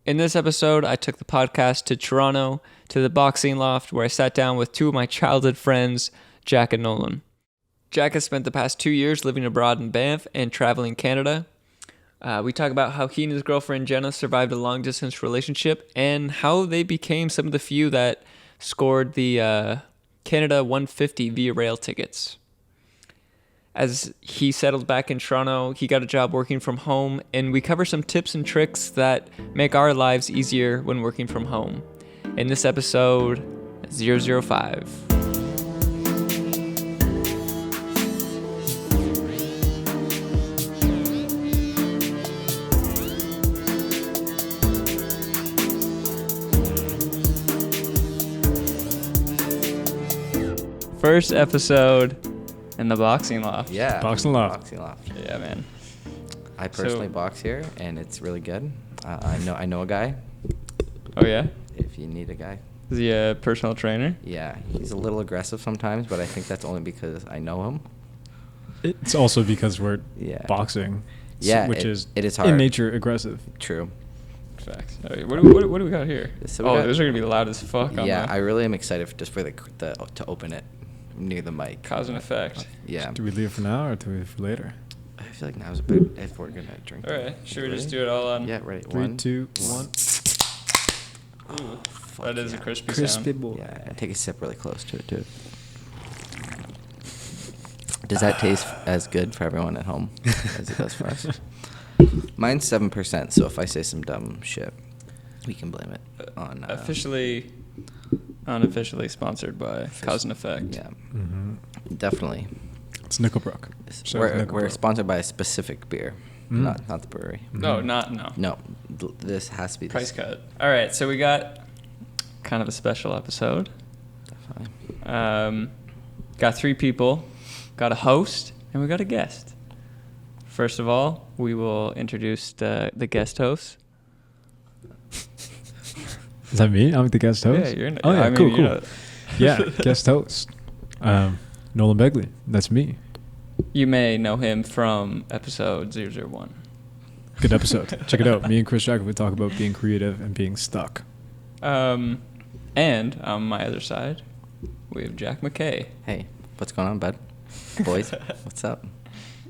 In this episode, I took the podcast to Toronto, to the boxing loft, where I sat down with two of my childhood friends, Jack and Nolan. Jack has spent the past 2 years living abroad in Banff and traveling Canada. We talk about how he and his girlfriend Jenna survived a long-distance relationship and how they became some of the few that scored the Canada 150 via rail tickets. As he settled back in Toronto, he got a job working from home, and we cover some tips and tricks that make our lives easier when working from home. In this episode, 005. First episode in the boxing loft. Yeah. Boxing loft. Boxing loft. Yeah, man. I personally box here, and it's really good. I know a guy. Oh, yeah? If you need a guy. Is he a personal trainer? Yeah, he's a little aggressive sometimes, but I think that's only because I know him. It's also because we're boxing. Yeah, which is it is hard. in nature aggressive. True. Facts. All right, what do we got here? So those are gonna be loud as fuck. Yeah, I really am excited just for the to open it near the mic. Cause and effect. Yeah. Do we leave it for now or do we leave it for later? I feel like now's a bit if we're gonna drink. All right, should we just do it all on? Yeah, ready. 3, 2, 1. Ooh, that is a crispy Crispy sound. boy. Yeah, take a sip really close to it too. Does that taste as good for everyone at home as it does for us? Mine's 7%, so if I say some dumb shit, we can blame it on... Unofficially sponsored by Cause and Effect. Yeah, Definitely. It's Nickelbrook. We're sponsored by a specific beer, not the brewery. No, No, this has to be... Price cut. All right, so we got kind of a special episode. Definitely. Got 3 people, got a host, and we got a guest. First of all, we will introduce the guest host. Is that me? I'm the guest host? Yeah, you're in it. Oh, yeah, cool. Yeah, guest host. Nolan Begley. That's me. You may know him from episode 001. Good episode. Check it out. Me and Chris Jacob would talk about being creative and being stuck. And on my other side, we have Jack Mackay. Hey, what's going on, bud? Boys, what's up?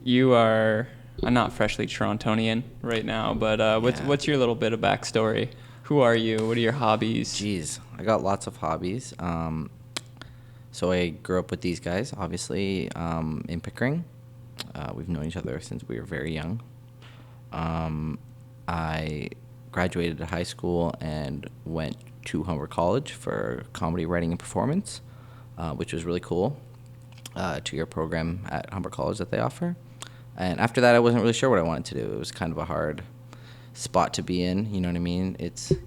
You are not freshly Torontonian right now, but what's your little bit of backstory? Who are you? What are your hobbies? Jeez, I got lots of hobbies. So I grew up with these guys, obviously, in Pickering. We've known each other since we were very young. I graduated high school and went to Humber College for comedy writing and performance, which was really cool. 2-year program at Humber College that they offer. And after that, I wasn't really sure what I wanted to do. It was kind of a hard spot to be in, you know what I mean?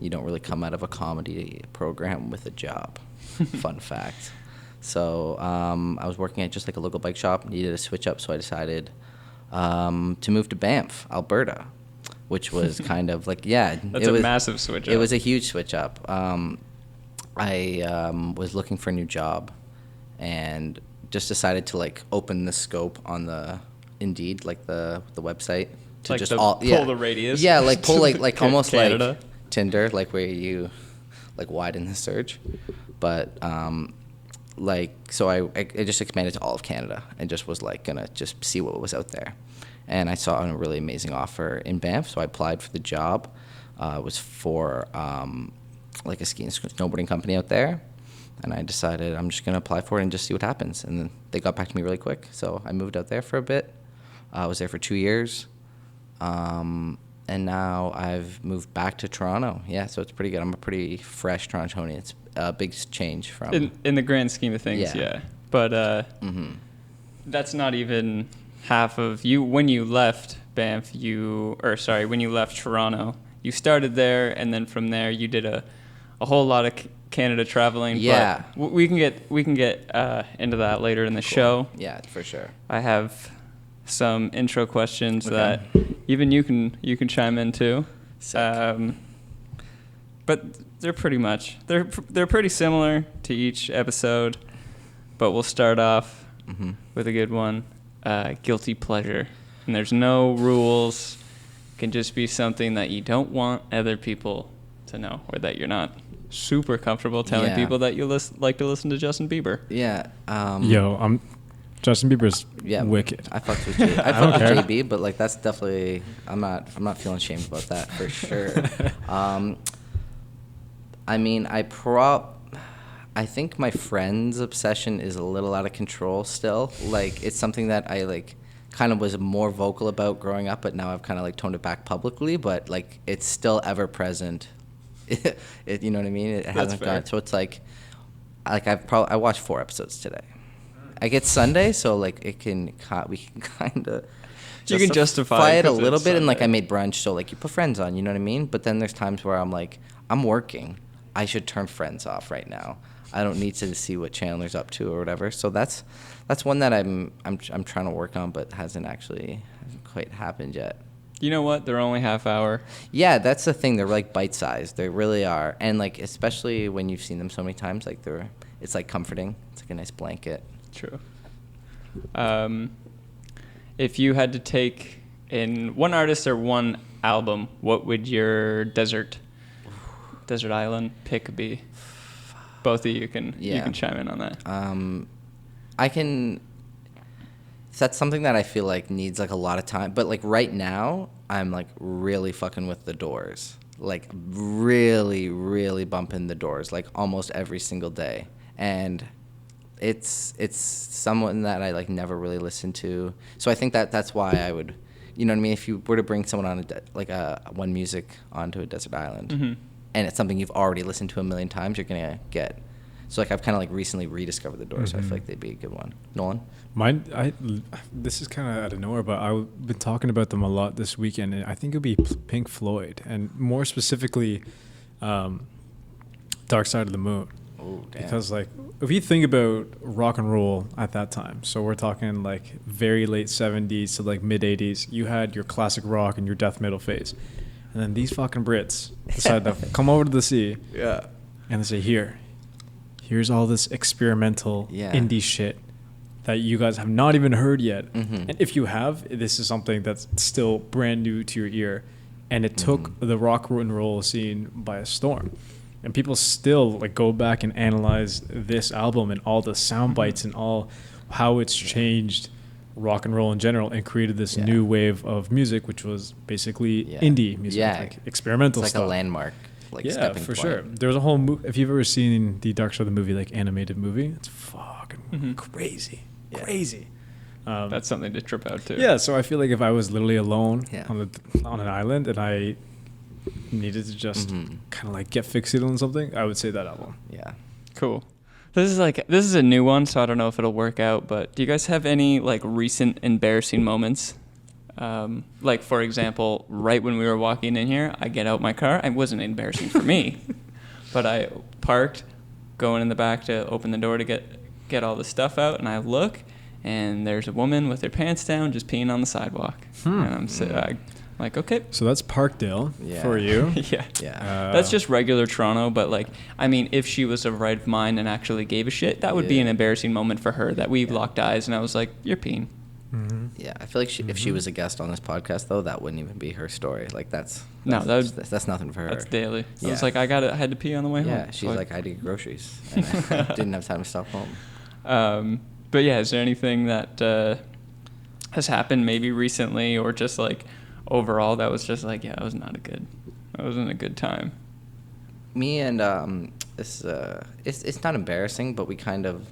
You don't really come out of a comedy program with a job. Fun fact. So I was working at just like a local bike shop, needed a switch up, so I decided to move to Banff, Alberta, which was kind of like, That's a massive switch up. It was a huge switch up. I was looking for a new job and just decided to like open the scope on the Indeed, like the website, to like just pull the radius. Yeah, like pull like almost Canada. like Tinder, like where you like widen the search, but so I just expanded to all of Canada and just was like gonna just see what was out there, and I saw a really amazing offer in Banff, so I applied for the job. It was for like a skiing snowboarding company out there. And I decided I'm just going to apply for it and just see what happens. And then they got back to me really quick. So I moved out there for a bit. I was there for 2 years. And now I've moved back to Toronto. Yeah, so it's pretty good. I'm a pretty fresh Torontonian. It's a big change from... In the grand scheme of things, yeah. But that's not even half of you. When you left Banff, when you left Toronto, you started there, and then from there you did a whole lot of Canada traveling. Yeah. But we can get into that later in the show. Yeah, for sure. I have some intro questions that even you can chime in too. But they're pretty similar to each episode. But we'll start off with a good one. Guilty pleasure. And there's no rules. It can just be something that you don't want other people to know, or that you're not super comfortable telling Yeah. people that you like to listen to Justin Bieber. Yeah. Yo, Justin Bieber's Yeah, wicked. I fucked with I fucked with JB, but like that's definitely I'm not feeling shamed about that for sure. I mean, I think my friend's obsession is a little out of control still. Like it's something that I like kind of was more vocal about growing up, but now I've kind of like toned it back publicly, but like it's still ever present. You know what I mean? It hasn't fair. gone. So it's like I watched 4 episodes today. I get Sunday, so like we can kind of You can justify it a 'cause little it's bit, and like I Sunday. made brunch, so like you put Friends on, you know what I mean? But then there's times where I'm like, I'm working, I should turn Friends off right now. I don't need to see what Chandler's up to or whatever. So that's one that I'm trying to work on, but hasn't quite happened yet. You know what? They're only half hour. Yeah, that's the thing. They're like bite sized. They really are, and like especially when you've seen them so many times, like it's like comforting. It's like a nice blanket. True. If you had to take in one artist or one album, what would your desert island pick be? Both of you can chime in on that. I can. That's something that I feel like needs like a lot of time. But like right now, I'm like really fucking with the Doors. Like really, really bumping the Doors like almost every single day. And it's someone that I like never really listened to. So I think that's why I would, you know what I mean? If you were to bring someone on one music onto a desert island, and it's something you've already listened to a million times, you're gonna get. So like I've kind of like recently rediscovered the Doors. So I feel like they'd be a good one. Nolan? This is kind of out of nowhere, but I've been talking about them a lot this weekend, and I think it'd be Pink Floyd, and more specifically, Dark Side of the Moon. Oh, damn. Because like if you think about rock and roll at that time, so we're talking like very late 70s to like mid 80s, you had your classic rock and your death metal phase, and then these fucking Brits decide to come over to the sea, and they say, here's all this experimental indie shit that you guys have not even heard yet. And if you have, this is something that's still brand new to your ear, and it took the rock and roll scene by a storm. And people still like go back and analyze this album and all the sound bites and all how it's changed rock and roll in general and created this new wave of music, which was basically indie music, like experimental it's like stuff. a landmark, like stepping for point. sure. There's a whole if you've ever seen the Dark Side of the movie, like animated movie, it's fucking crazy. That's something to trip out to. Yeah, so I feel like if I was literally alone on an island and I needed to just kind of like get fixated on something, I would say that album. Yeah. Cool. This is a new one, so I don't know if it'll work out, but do you guys have any like recent embarrassing moments? Like for example, right when we were walking in here, I get out my car. It wasn't embarrassing for me, but I parked, going in the back to open the door to get all the stuff out, and I look, and there's a woman with her pants down just peeing on the sidewalk. And I'm like, okay. So that's Parkdale for you. Yeah. That's just regular Toronto, but like, I mean, if she was of right mind and actually gave a shit, that would be an embarrassing moment for her that we locked eyes and I was like, you're peeing. Yeah, I feel like if she was a guest on this podcast, though, that wouldn't even be her story. Like that's nothing for her. That's daily. So it's like I had to pee on the way home. Yeah, she's like, I had to get groceries, and I didn't have time to stop home. But yeah, is there anything that has happened maybe recently or just like overall that was just like, that wasn't a good time? Me and it's not embarrassing, but we kind of,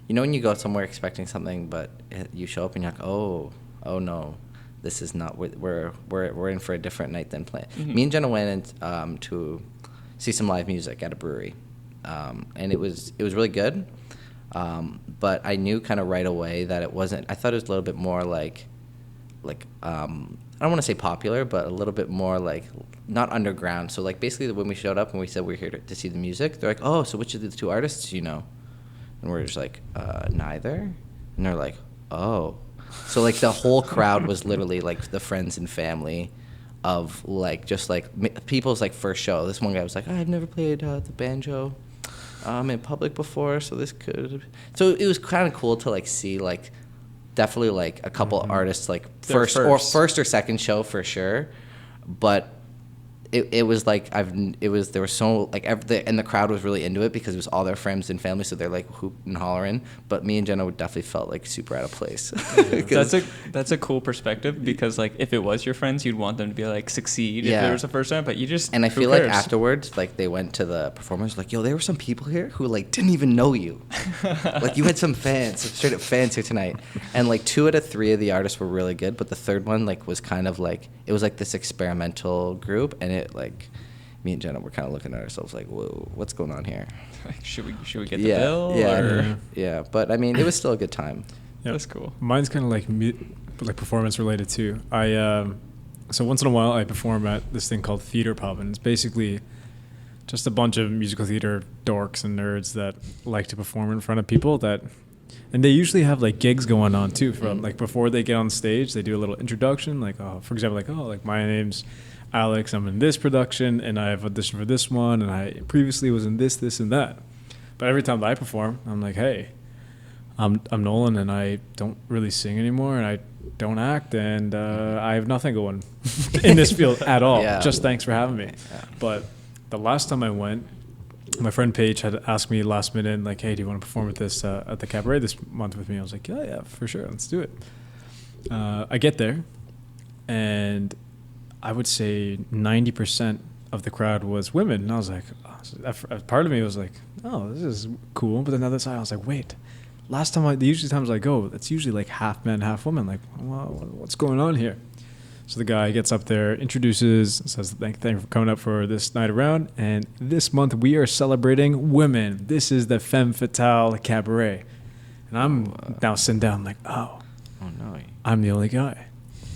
you know, when you go somewhere expecting something, but you show up and you're like, oh no, this is not. We're in for a different night than planned. Me and Jenna went to see some live music at a brewery, and it was really good. But I knew kind of right away that it wasn't. I thought it was a little bit more like I don't want to say popular, but a little bit more like not underground. So like basically when we showed up and we said we're here to see the music, they're like, oh, so which of the 2 artists do you know? And we're just like, neither. And they're like, oh. So like the whole crowd was literally like the friends and family of like just like people's like first show. This one guy was like, I've never played the banjo in public before, so this could. So it was kind of cool to like see like definitely like a couple artists like first or second show for sure, but it was like there was so like and the crowd was really into it because it was all their friends and family, so they're like hooping and hollering. But me and Jenna definitely felt like super out of place. That's a cool perspective, because like if it was your friends, you'd want them to be like succeed if it was the first time, but you just, and I who feel cares? like afterwards, like they went to the performers like, yo, there were some people here who like didn't even know you. Like you had some fans, some straight up fans here tonight, and like 2 out of 3 of the artists were really good, but the third one like was kind of like, it was like this experimental group, and it like, me and Jenna were kind of looking at ourselves like, whoa, what's going on here? Like, should we get the bill? Yeah, or? yeah. But I mean, it was still a good time. Yeah. That's cool. Mine's kind of like performance related too. So once in a while I perform at this thing called Theater Pub, and it's basically just a bunch of musical theater dorks and nerds that like to perform in front of people and they usually have like gigs going on too. From like before they get on stage, they do a little introduction, like, for example, like my name's Alex, I'm in this production and I have auditioned for this one, and I previously was in this and that. But every time that I perform, I'm like, hey, I'm Nolan, and I don't really sing anymore, and I don't act, and I have nothing going in this field at all. Yeah. Just thanks for having me. Yeah. But the last time I went, my friend Paige had asked me last minute, like, hey, do you want to perform at this at the cabaret this month with me? I was like, yeah, for sure, let's do it. I get there, and I would say 90% of the crowd was women, and I was like, part of me was like, oh, this is cool. But then the other side, I was like, wait, last time the usually times I go, it's usually like half men, half women. Like, well, what's going on here? So the guy gets up there, introduces, says, thank you for coming up for this night around, and this month we are celebrating women. This is the Femme Fatale Cabaret. And I'm now sitting down like, oh no, I'm the only guy.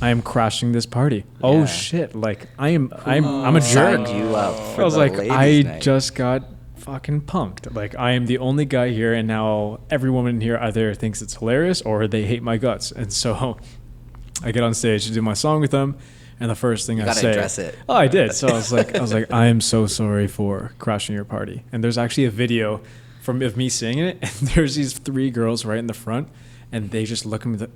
I am crashing this party. Yeah. Oh shit! Like I'm a jerk. Signed you up for I was the like, ladies' I night. just got fucking punked. Like I am the only guy here, and now every woman in here either thinks it's hilarious or they hate my guts. And so I get on stage to do my song with them, and the first thing I say, address it. Oh, I did. So I was like, I am so sorry for crashing your party. And there's actually a video of me singing it, and there's these 3 girls right in the front, and they just look at me like,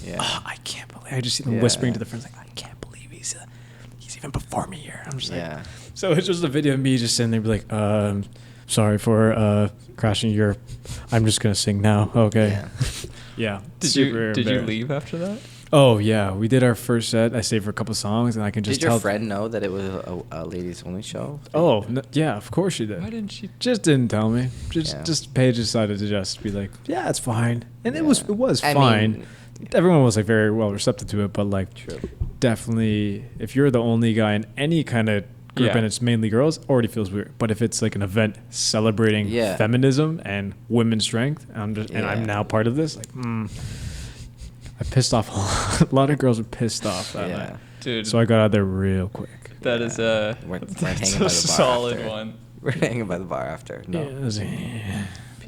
Yeah. I can't believe. I just see them whispering to the friends like, I can't believe he's even performing here. I'm just like, so it's just a video of me just sitting there, be like, sorry for crashing your. I'm just gonna sing now. Okay. Yeah. Did you leave after that? Oh yeah, we did our first set. I stayed for a couple songs, and I can just Did your friend know that it was a ladies only show? Oh yeah, of course she did. Why didn't she? Just didn't tell me. Just Paige decided to just be like, yeah, it's fine, and it was fine. mean, Everyone was like very well receptive to it, but like definitely, if you're the only guy in any kind of group and it's mainly girls, already feels weird. But if it's like an event celebrating feminism and women's strength, and I'm now part of this, like, I pissed off a lot of girls were pissed off that night. Dude. So I got out there real quick. That is we're hanging by the bar solid after. one. We're hanging by the bar after. No.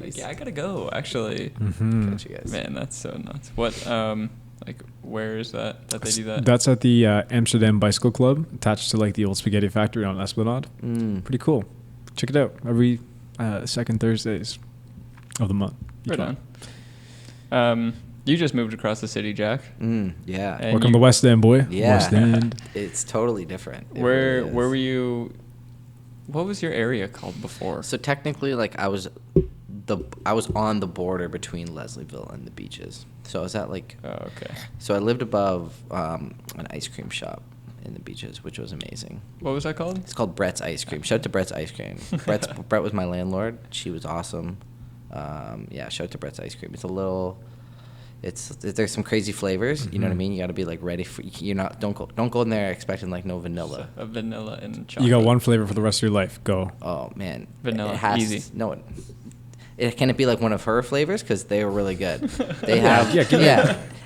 Like, I gotta go. Actually, Catch you guys. man, that's so nuts. What like where is that they do that? That's at the Amsterdam Bicycle Club, attached to like the old spaghetti factory on Esplanade. Pretty cool. Check it out every second Thursdays of the month. Right on. You just moved across the city, Jack. Yeah. And Welcome to West End, boy. Yeah. West End. It's totally different. It Where really is. were you? What was your area called before? So technically, like I was on the border between Leslieville and the beaches. So I was at like. Oh, okay. So I lived above an ice cream shop in the beaches, which was amazing. What was that called? It's called Brett's Ice Cream. Shout out to Brett's Ice Cream. Brett was my landlord. She was awesome. Shout out to Brett's Ice Cream. It's a little. There's some crazy flavors. You know what I mean. You got to be like ready for. Don't go in there expecting like no vanilla. A vanilla and chocolate. You got one flavor for the rest of your life. Go. Oh man, Vanilla, easy. No, can it be like one of her flavors? Because they were really good. They have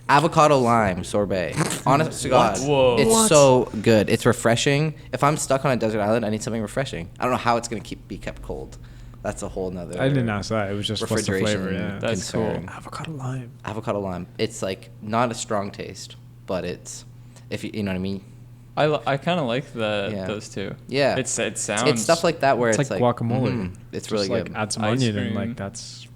avocado lime sorbet. Honest to God, it's so good. It's refreshing. If I'm stuck on a desert island, I need something refreshing. I don't know how it's gonna be kept cold. That's a whole nother. I didn't ask that. It was just what's the flavor. Yeah, that's concern. cool. Avocado lime. It's like not a strong taste, but it's if you know what I mean. I kind of like those two. Yeah, it sounds. It's stuff like that where it's like guacamole. It's just really like good. add some Ice onion cream. and like that's.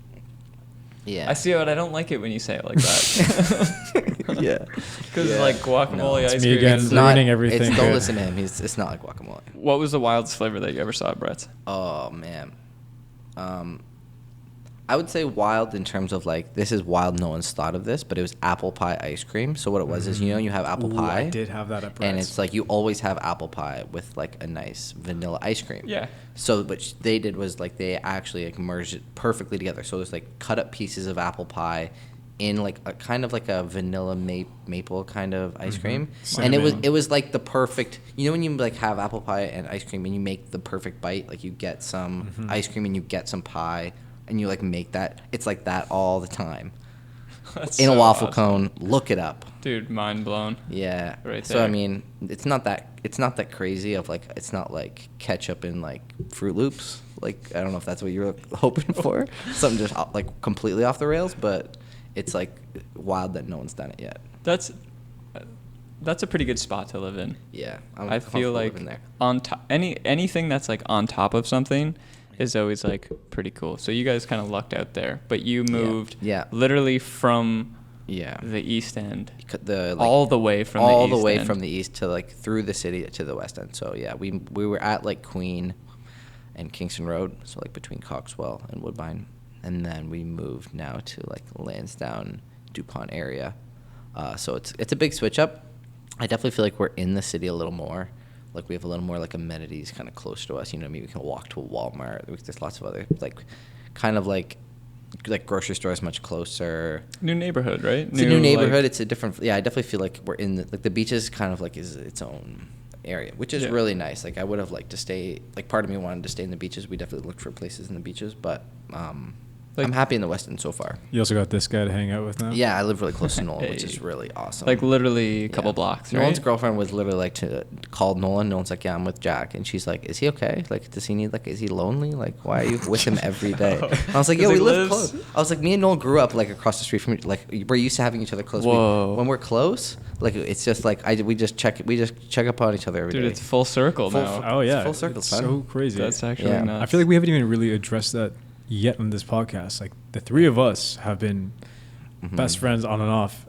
Yeah. I see, but I don't like it when you say it like that. Yeah. Because Yeah. like guacamole No. ice It's me cream. again. It's ruining not, everything. Don't good. listen to him. It's not like guacamole. What was the wildest flavor that you ever saw at Brett's? Oh man, I would say wild in terms of like this is wild. No one's thought of this, but it was apple pie ice cream. So what it was is you have apple Ooh, pie. I did have that at Brett's. And it's like you always have apple pie with like a nice vanilla ice cream. Yeah. So what they did was like they actually like merged it perfectly together. So there's like cut up pieces of apple pie in like a kind of like a vanilla maple kind of ice cream. And Cinnamon. it was like the perfect, when you like have apple pie and ice cream and you make the perfect bite, like you get some ice cream and you get some pie and you like make that, it's like that all the time. That's In a so waffle awesome. cone, look it up. Dude, mind blown. Yeah. Right So I there. mean, it's not that crazy of like it's not like ketchup in like Fruit Loops. Like I don't know if that's what you were hoping for. Something just like completely off the rails, but it's like wild that no one's done it yet. That's a pretty good spot to live in. Yeah. I'm I feel comfortable like living there. on top anything that's like on top of something is always like pretty cool. So you guys kind of lucked out there, but you moved Yeah. literally from Yeah. the East End The like, all the way from all the the East way End. from the east to like through the city to the west end. So yeah, we were at like Queen and Kingston Road, so like between Coxwell and Woodbine, and then we moved now to like Lansdowne, DuPont area. So it's a big switch up. I definitely feel like we're in the city a little more. Like we have a little more like amenities kind of close to us. We can walk to a Walmart. There's lots of other like kind of like grocery stores much closer. New neighborhood, right? It's a new neighborhood. It's a different. Yeah, I definitely feel like we're in the beaches. Kind of like is its own area, which is Yeah. really nice. Like I would have liked to stay. Like part of me wanted to stay in the beaches. We definitely looked for places in the beaches, but Like- I'm happy in the West End so far. You also got this guy to hang out with now. Yeah, I live really close to Nolan, which Hey. is really awesome. Like literally a couple Yeah. blocks, right? Nolan's girlfriend was literally like to call Nolan. Nolan's like, yeah, I'm with Jack, and she's like, is he okay? Like, does he need is he lonely? Like, why are you with him every day? And I was like, 'Cause yo, he we live lives- close. I was like, me and Nolan grew up like across the street from we're used to having each other close. Whoa. When we're close, like it's just like we just check up on each other every day. Dude, it's full circle Full- now. Oh yeah. full circle, It's son. so crazy. That's actually Yeah. nuts. I feel like we haven't even really addressed that yet on this podcast. Like the three of us have been best friends on and off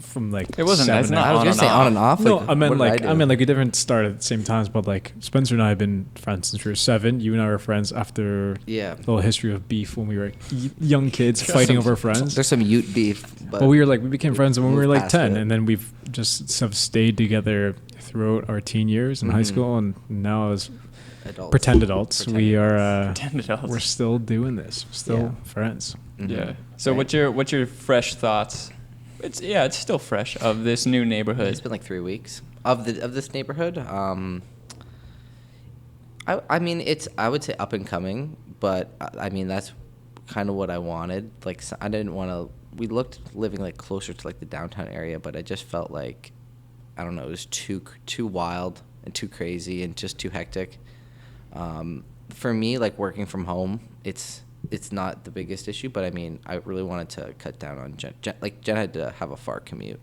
from like It wasn't- 7 that's not I was on gonna and say off. on and off. No, like, I meant what did like do? I mean like we didn't start at the same times, but like Spencer and I have been friends since we were 7. You and I were friends after Yeah. a little history of beef when we were young kids fighting over friends. There's some Ute beef, but Well, we became friends when we were moved like past 10, it. and then we've just sort of stayed together throughout our teen years in high Mhm. school, and now as adults. pretend adults, Pretend we are Pretend adults. we're still doing this, still Yeah. friends. Mhm. Yeah. So Right. what's your fresh thoughts? It's still fresh of this new neighborhood. It's been like 3 weeks of this neighborhood. I mean I would say up and coming, but I mean that's kind of what I wanted. Like I didn't want to. We looked living like closer to like the downtown area, but I just felt like I don't know. It was too wild and too crazy and just too hectic. For me, like working from home, it's not the biggest issue, but I mean, I really wanted to cut down on Jen. Jen had to have a far commute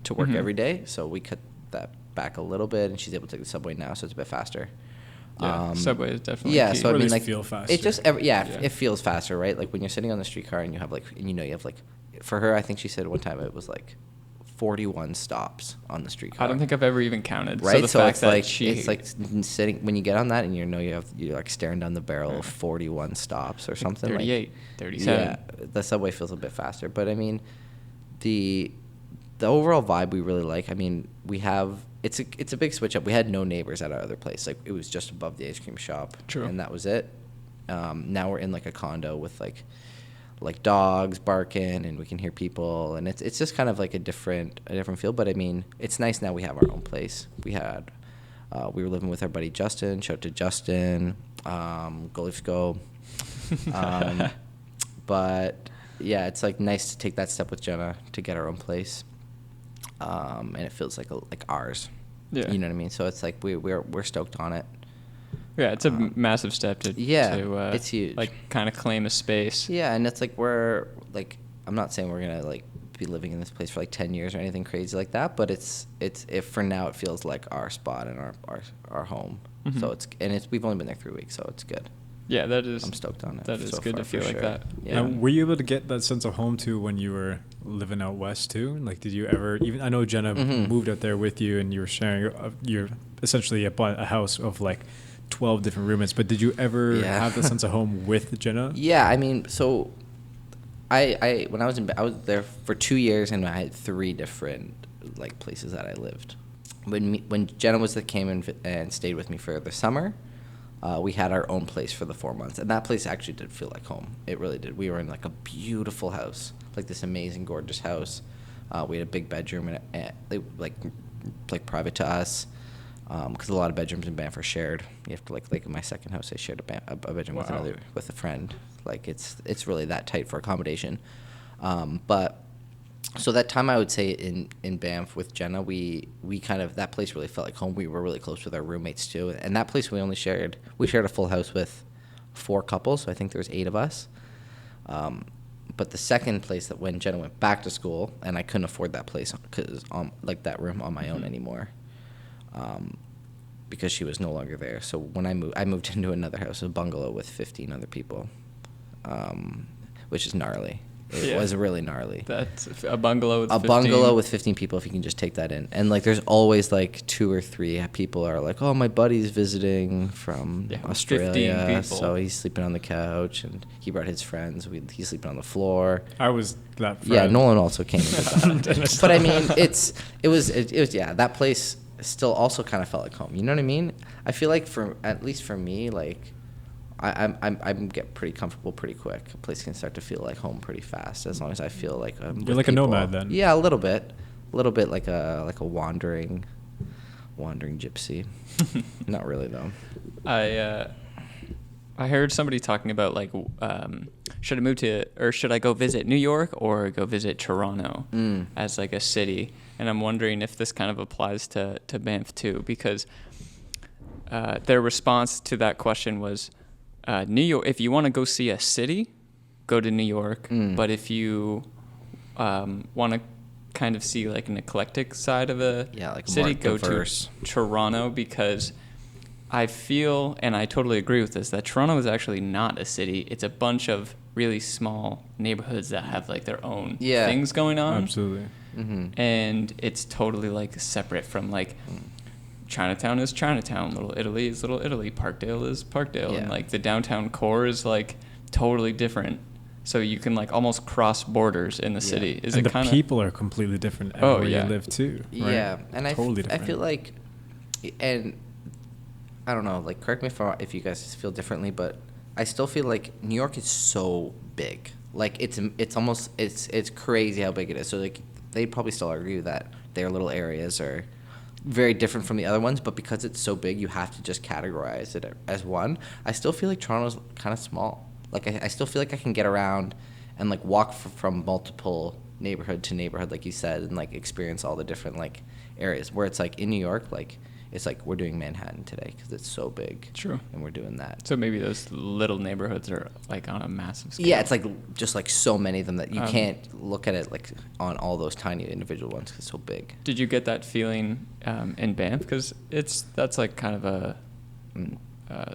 to work Mhm. every day, so we cut that back a little bit, and she's able to take the subway now, so it's a bit faster. Yeah, subway is definitely Yeah, key. so I Or at mean, least like feel faster. it just Yeah. it feels faster, right? Like when you're sitting on the streetcar and you have like you have like for her, I think she said one time it was like 41 stops on the streetcar. I don't think I've ever even counted. Right, So the so fact it's that like she, it's like sitting when you get on that and you're like staring down the barrel of 41 stops or something. 38, 37. Yeah, the subway feels a bit faster, but I mean, the overall vibe we really like. I mean, we have it's a big switch up. We had no neighbors at our other place. Like it was just above the ice cream shop, True. and that was it. Now we're in like a condo with like dogs barking and we can hear people, and it's just kind of like a different feel. But I mean, it's nice now we have our own place. We were living with our buddy Justin. Shout out to Justin. Go Leafs go. But yeah, it's like nice to take that step with Jenna to get our own place, and it feels like ours. Yeah. You know what I mean? So it's like we're stoked on it. Yeah, it's a massive step to it's huge. like kind of claim a space. Yeah, and it's like I'm not saying we're gonna like be living in this place for like 10 years or anything crazy like that, but it's if for now it feels like our spot and our home. Mhm. So we've only been there 3 weeks, so it's good. Yeah, that is. I'm stoked on it. That is so good far, to feel for like sure. that. Yeah. Now, were you able to get that sense of home too when you were living out west too? Like, did you ever even? I know Jenna Mm-hmm. moved out there with you, and you were sharing your essentially a house of like 12 different roommates. But did you ever Yeah. have the sense of home with Jenna? Yeah, I mean, so I when I was I was there for 2 years, and I had 3 different like places that I lived. When Jenna was that came and stayed with me for the summer, we had our own place for the 4 months, and that place actually did feel like home. It really did. We were in like a beautiful house, like this amazing, gorgeous house. We had a big bedroom and like private to us, because a lot of bedrooms in Banff are shared. You have to like in my second house, I shared a bedroom with a friend. Like it's really that tight for accommodation. But so that time, I would say in Banff with Jenna, we kind of, that place really felt like home. We were really close with our roommates too, and that place we shared a full house with 4 couples, so I think there was 8 of us. But the second place, that when Jenna went back to school, and I couldn't afford that place because like that room on my own anymore, because she was no longer there. So when I moved into another house, a bungalow with 15 other people, which is gnarly. It was really gnarly. That's a bungalow with 15. Bungalow with 15 people, if you can just take that in. And like there's always like 2 or 3 people are like, oh, my buddy's visiting from Australia, 15 people. so he's sleeping on the couch, and he brought his friends. He's sleeping on the floor. I was that friend. Yeah, Nolan also came into that. But I mean, it was that place still also kind of felt like home. You know what I mean? I feel like at least for me, like I get pretty comfortable pretty quick. A place can start to feel like home pretty fast, as long as I feel like You're like people. A nomad then. Yeah, a little bit like a wandering gypsy. Not really though. I heard somebody talking about like should I move to, or should I go visit New York or go visit Toronto as like a city, and I'm wondering if this kind of applies to Banff too, because their response to that question was, New York, if you want to go see a city, go to New York. But if you want to kind of see like an eclectic side of a city, go to Toronto, because I feel, and I totally agree with this, that Toronto is actually not a city. It's a bunch of really small neighborhoods that have like their own things going on. Absolutely. Mm-hmm. And it's totally like separate from like Chinatown is Chinatown, Little Italy is Little Italy, Parkdale is Parkdale, and like the downtown core is like totally different. So you can like almost cross borders in the city. Is and it kind of? of People are completely different where you live too. Right? Yeah, and totally I feel like, and I don't know, like correct me if you guys feel differently, but I still feel like New York is so big. Like it's almost it's crazy how big it is. So like they probably still agree with that their little areas are very different from the other ones, but because it's so big, you have to just categorize it as one. I still feel like Toronto's kind of small. Like I still feel like I can get around and like walk from multiple neighborhood to neighborhood, like you said, and like experience all the different like areas. Where it's like in New York, like it's like we're doing Manhattan today because it's so big. True. And we're doing that. So maybe those little neighborhoods are like on a massive scale. Yeah, it's like just like so many of them that you can't look at it like on all those tiny individual ones because it's so big. Did you get that feeling in Banff? Because that's like kind of a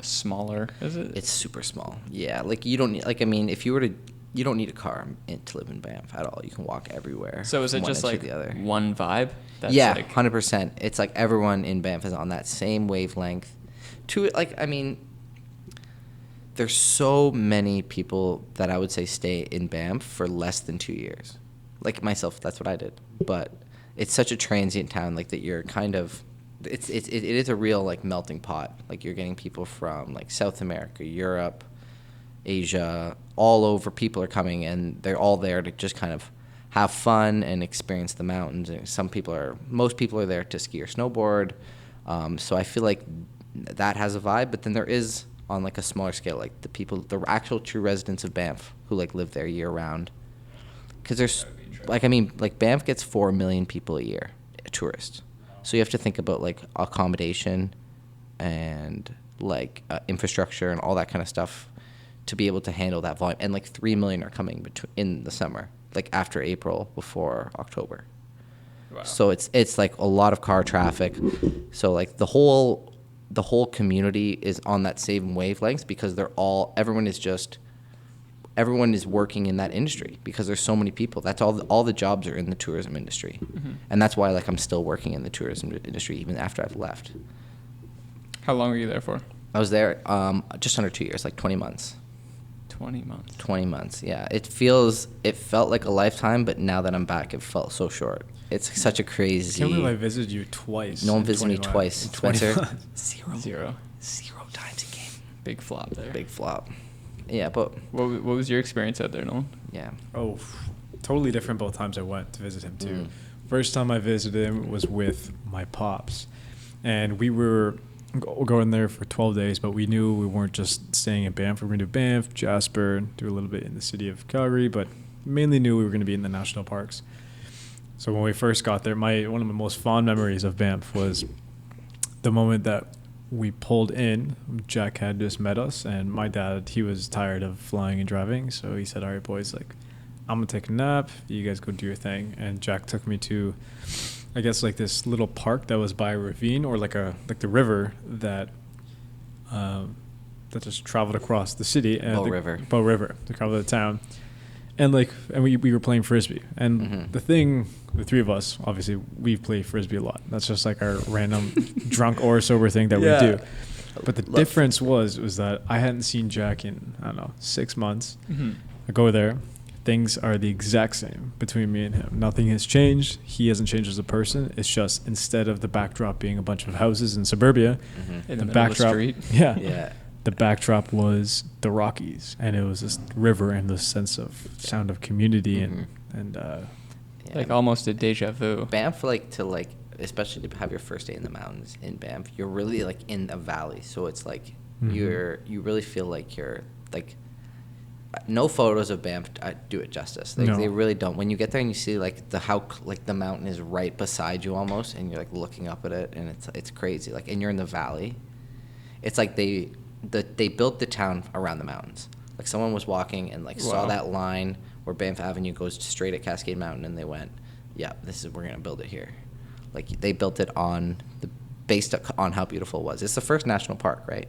smaller, is it? It's super small. Yeah, like you don't need, like I mean, if you were to, you don't need a car to live in Banff at all. You can walk everywhere. So is it just like one vibe? That's yeah, like 100%. It's like everyone in Banff is on that same wavelength. I mean, there's so many people that I would say stay in Banff for less than 2 years. Like myself, that's what I did. But it's such a transient town, like that you're kind of, it is a real like melting pot. Like you're getting people from like South America, Europe, Asia, all over. People are coming and they're all there to just kind of have fun and experience the mountains. And most people are there to ski or snowboard. So I feel like that has a vibe, but then there is on like a smaller scale, like the actual true residents of Banff who like live there year round. Cause there's like, I mean, like Banff gets 4 million people a year, tourists. So you have to think about like accommodation and like infrastructure and all that kind of stuff to be able to handle that volume. And like 3 million are coming in the summer, like after April, before October. Wow. So it's like a lot of car traffic. So like the whole community is on that same wavelength because everyone is just everyone is working in that industry because there's so many people. That's all the jobs are in the tourism industry. And that's why like I'm still working in the tourism industry even after I've left. How long were you there for? I was there just under 2 years, like 20 months. 20 months. 20 months, yeah. It felt like a lifetime, but now that I'm back, it felt so short. It's such a crazy... I can't believe I visited you twice. No one visited me twice. Spencer, Zero times a game. Big flop there. Big flop. Yeah, but... What was your experience out there, Nolan? Yeah. Oh, totally different both times I went to visit him, too. Mm. First time I visited him was with my pops. And we were going there for 12 days, but we knew we weren't just staying in Banff. We were going to do Banff, Jasper, do a little bit in the city of Calgary, but mainly knew we were going to be in the national parks. So when we first got there, one of my most fond memories of Banff was the moment that we pulled in. Jack had just met us, and my dad, he was tired of flying and driving, so he said, all right, boys, like, I'm going to take a nap. You guys go do your thing. And Jack took me to, I guess, like this little park that was by a ravine or like the river that just traveled across the city. And Bow River, to cover the town. And we were playing Frisbee. And the three of us, obviously, we've played Frisbee a lot. That's just like our random drunk or sober thing that we do. But the difference was that I hadn't seen Jack in, I don't know, 6 months. I go there. Things are the exact same between me and him. Nothing has changed. He hasn't changed as a person. It's just instead of the backdrop being a bunch of houses in suburbia, in the backdrop, the backdrop was the Rockies, and it was this river and the sense of sound of community and like almost a deja vu. Banff, especially to have your first day in the mountains in Banff, you're really like in a valley, so it's like you really feel like you're like. No photos of Banff do it justice. They really don't. When you get there and you see like the mountain is right beside you almost, and you're like looking up at it, and it's crazy. Like, and you're in the valley. It's like they built the town around the mountains. Like someone was walking and saw that line where Banff Avenue goes straight at Cascade Mountain, and they went, "Yeah, we're gonna build it here." Like they built it based on how beautiful it was. It's the first national park, right?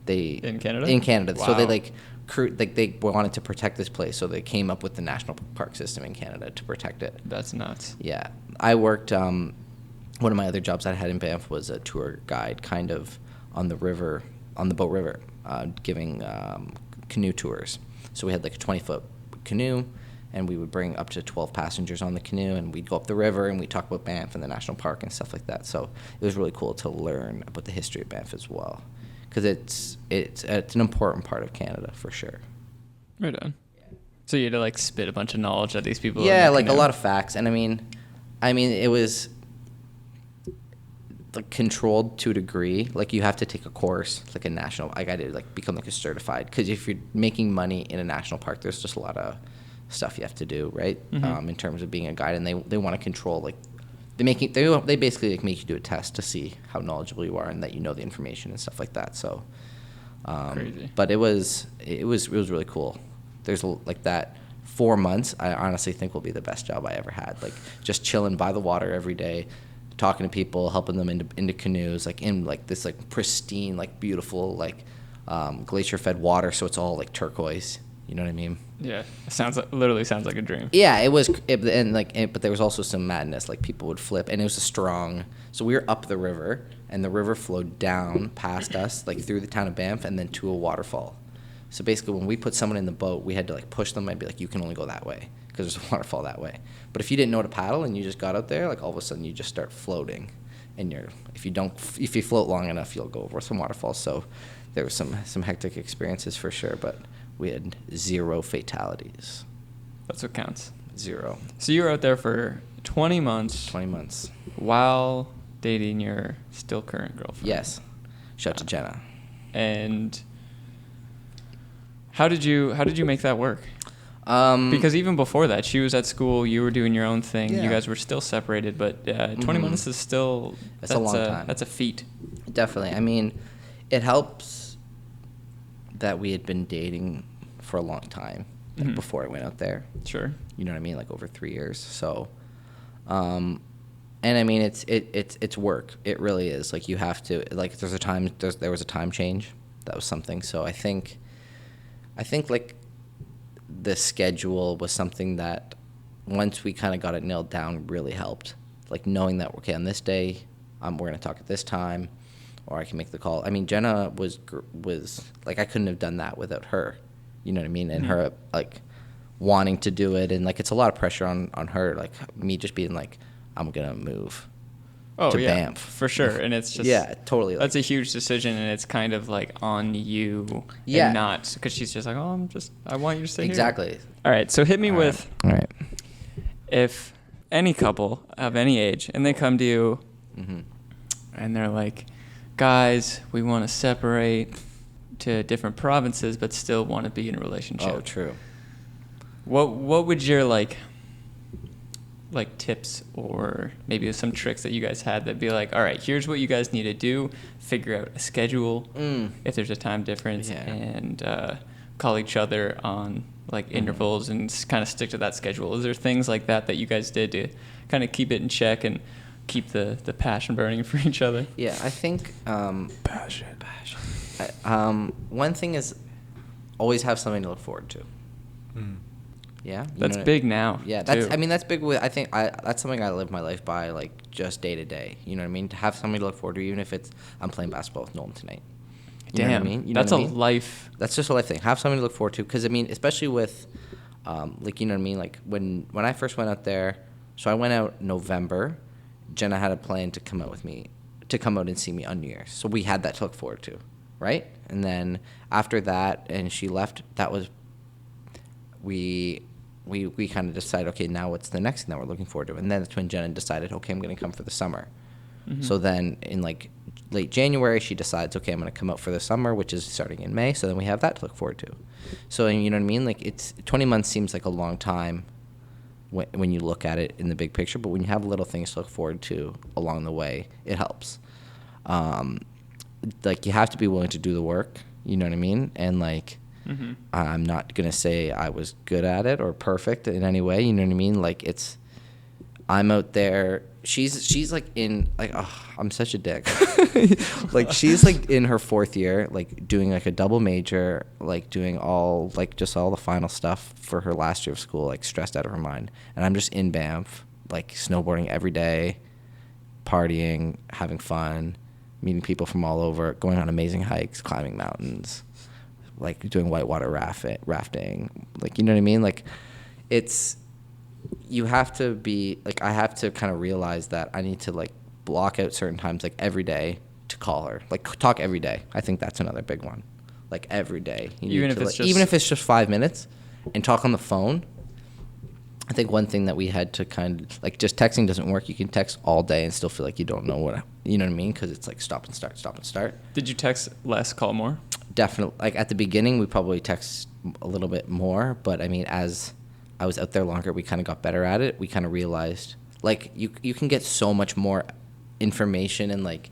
In Canada. In Canada, wow. So they they wanted to protect this place, so they came up with the national park system in Canada to protect it. That's nuts. Yeah, I worked. One of my other jobs I had in Banff was a tour guide, kind of on the river, on the Bow River, giving canoe tours. So we had like a 20-foot canoe, and we would bring up to 12 passengers on the canoe, and we'd go up the river and we'd talk about Banff and the national park and stuff like that. So it was really cool to learn about the history of Banff as well, because it's an important part of Canada for sure. Right on. So you had to spit a bunch of knowledge at these people. Yeah, a lot of facts, and I mean, it was controlled to a degree. Like you have to take a course, like a national. I got to become a certified, because if you're making money in a national park, there's just a lot of stuff you have to do, right? In terms of being a guide, and they want to control they basically make you do a test to see how knowledgeable you are and that you know the information and stuff like that. So, crazy. But it was really cool. There's that 4 months. I honestly think will be the best job I ever had. Just chilling by the water every day, talking to people, helping them into canoes, in this pristine, beautiful, glacier fed water. So it's all turquoise. You know what I mean? Yeah, literally sounds like a dream. Yeah, it was, but there was also some madness. People would flip, and it was a strong. So we were up the river, and the river flowed down past us, through the town of Banff, and then to a waterfall. So basically, when we put someone in the boat, we had to push them and be you can only go that way because there's a waterfall that way. But if you didn't know how to paddle and you just got out there, all of a sudden you just start floating, and if you float long enough, you'll go over some waterfalls. So there was some hectic experiences for sure, but we had 0 fatalities. That's what counts. 0. So you were out there for 20 months. 20 months. While dating your still current girlfriend. Yes. Shout out to Jenna. And how did you make that work? Because even before that, she was at school, you were doing your own thing. Yeah. You guys were still separated, but 20 months is still... That's a long time. That's a feat. Definitely. I mean, it helps that we had been dating for a long time before I went out there. Sure. You know what I mean? Over 3 years. So, and I mean, it's work. It really is. You have to, there was a time change. That was something. So I think the schedule was something that once we kind of got it nailed down really helped. Like knowing that, okay, on this day, we're going to talk at this time, or I can make the call. I mean, Jenna was like, I couldn't have done that without her. You know what I mean? And her, like, wanting to do it. And, like, it's a lot of pressure on her. Like, me just being like, I'm going to move to Banff. For sure. And it's just... Yeah, totally. That's a huge decision, and it's kind of, like, on you. Yeah. And not... Because she's just like, I want you to stay here. Exactly. All right, so hit me with... All right. If any couple of any age, and they come to you, and they're like, guys, we want to separate to different provinces, but still want to be in a relationship. Oh, true. What would your like tips or maybe some tricks that you guys had that'd be like, all right, here's what you guys need to do, figure out a schedule if there's a time difference, and call each other on like intervals and kind of stick to that schedule. Is there things like that you guys did to kind of keep it in check and keep the passion burning for each other? Yeah, I think Passion. one thing is always have something to look forward to. Yeah, that's big now. Yeah, that's big. I think that's something I live my life by, like just day to day. You know what I mean? To have something to look forward to, even if it's I'm playing basketball with Nolan tonight. You know what I mean? You know that's what I a mean? life. That's just a life thing. Have something to look forward to, because I mean, especially with, like, you know what I mean? Like when I first went out there, so I went out November. Jenna had a plan to come out with me, to come out and see me on New Year's. So we had that to look forward to, right? And then after that, and she left. That was we kind of decided, okay, now what's the next thing that we're looking forward to? And then that's when Jenna decided, okay, I'm going to come for the summer. So then in like late January, she decides, okay, I'm going to come out for the summer, which is starting in May. So then we have that to look forward to. So, you know what I mean? Like, it's 20 months seems like a long time when you look at it in the big picture, but when you have little things to look forward to along the way, it helps. Like, you have to be willing to do the work, you know what I mean? And like, I'm not going to say I was good at it or perfect in any way, you know what I mean? Like, I'm out there. She's like in, like, oh, I'm such a dick. Like, she's like in her 4th year, like doing like a double major, like doing all, like just all the final stuff for her last year of school, like stressed out of her mind. And I'm just in Banff, like snowboarding every day, partying, having fun, meeting people from all over, going on amazing hikes, climbing mountains, like doing whitewater rafting. Like, you know what I mean? Like, you have to be, like, I have to kind of realize that I need to, like, block out certain times, like, every day to call her. Like, talk every day. I think that's another big one. Like, every day. Even if it's just 5 minutes and talk on the phone. I think one thing that we had to kind of, like, just texting doesn't work. You can text all day and still feel like you don't know you know what I mean? Because it's, like, stop and start. Did you text less, call more? Definitely. Like, at the beginning, we probably text a little bit more. But, I mean, as I was out there longer, we kind of got better at it. We kind of realized, like, you can get so much more information and, like,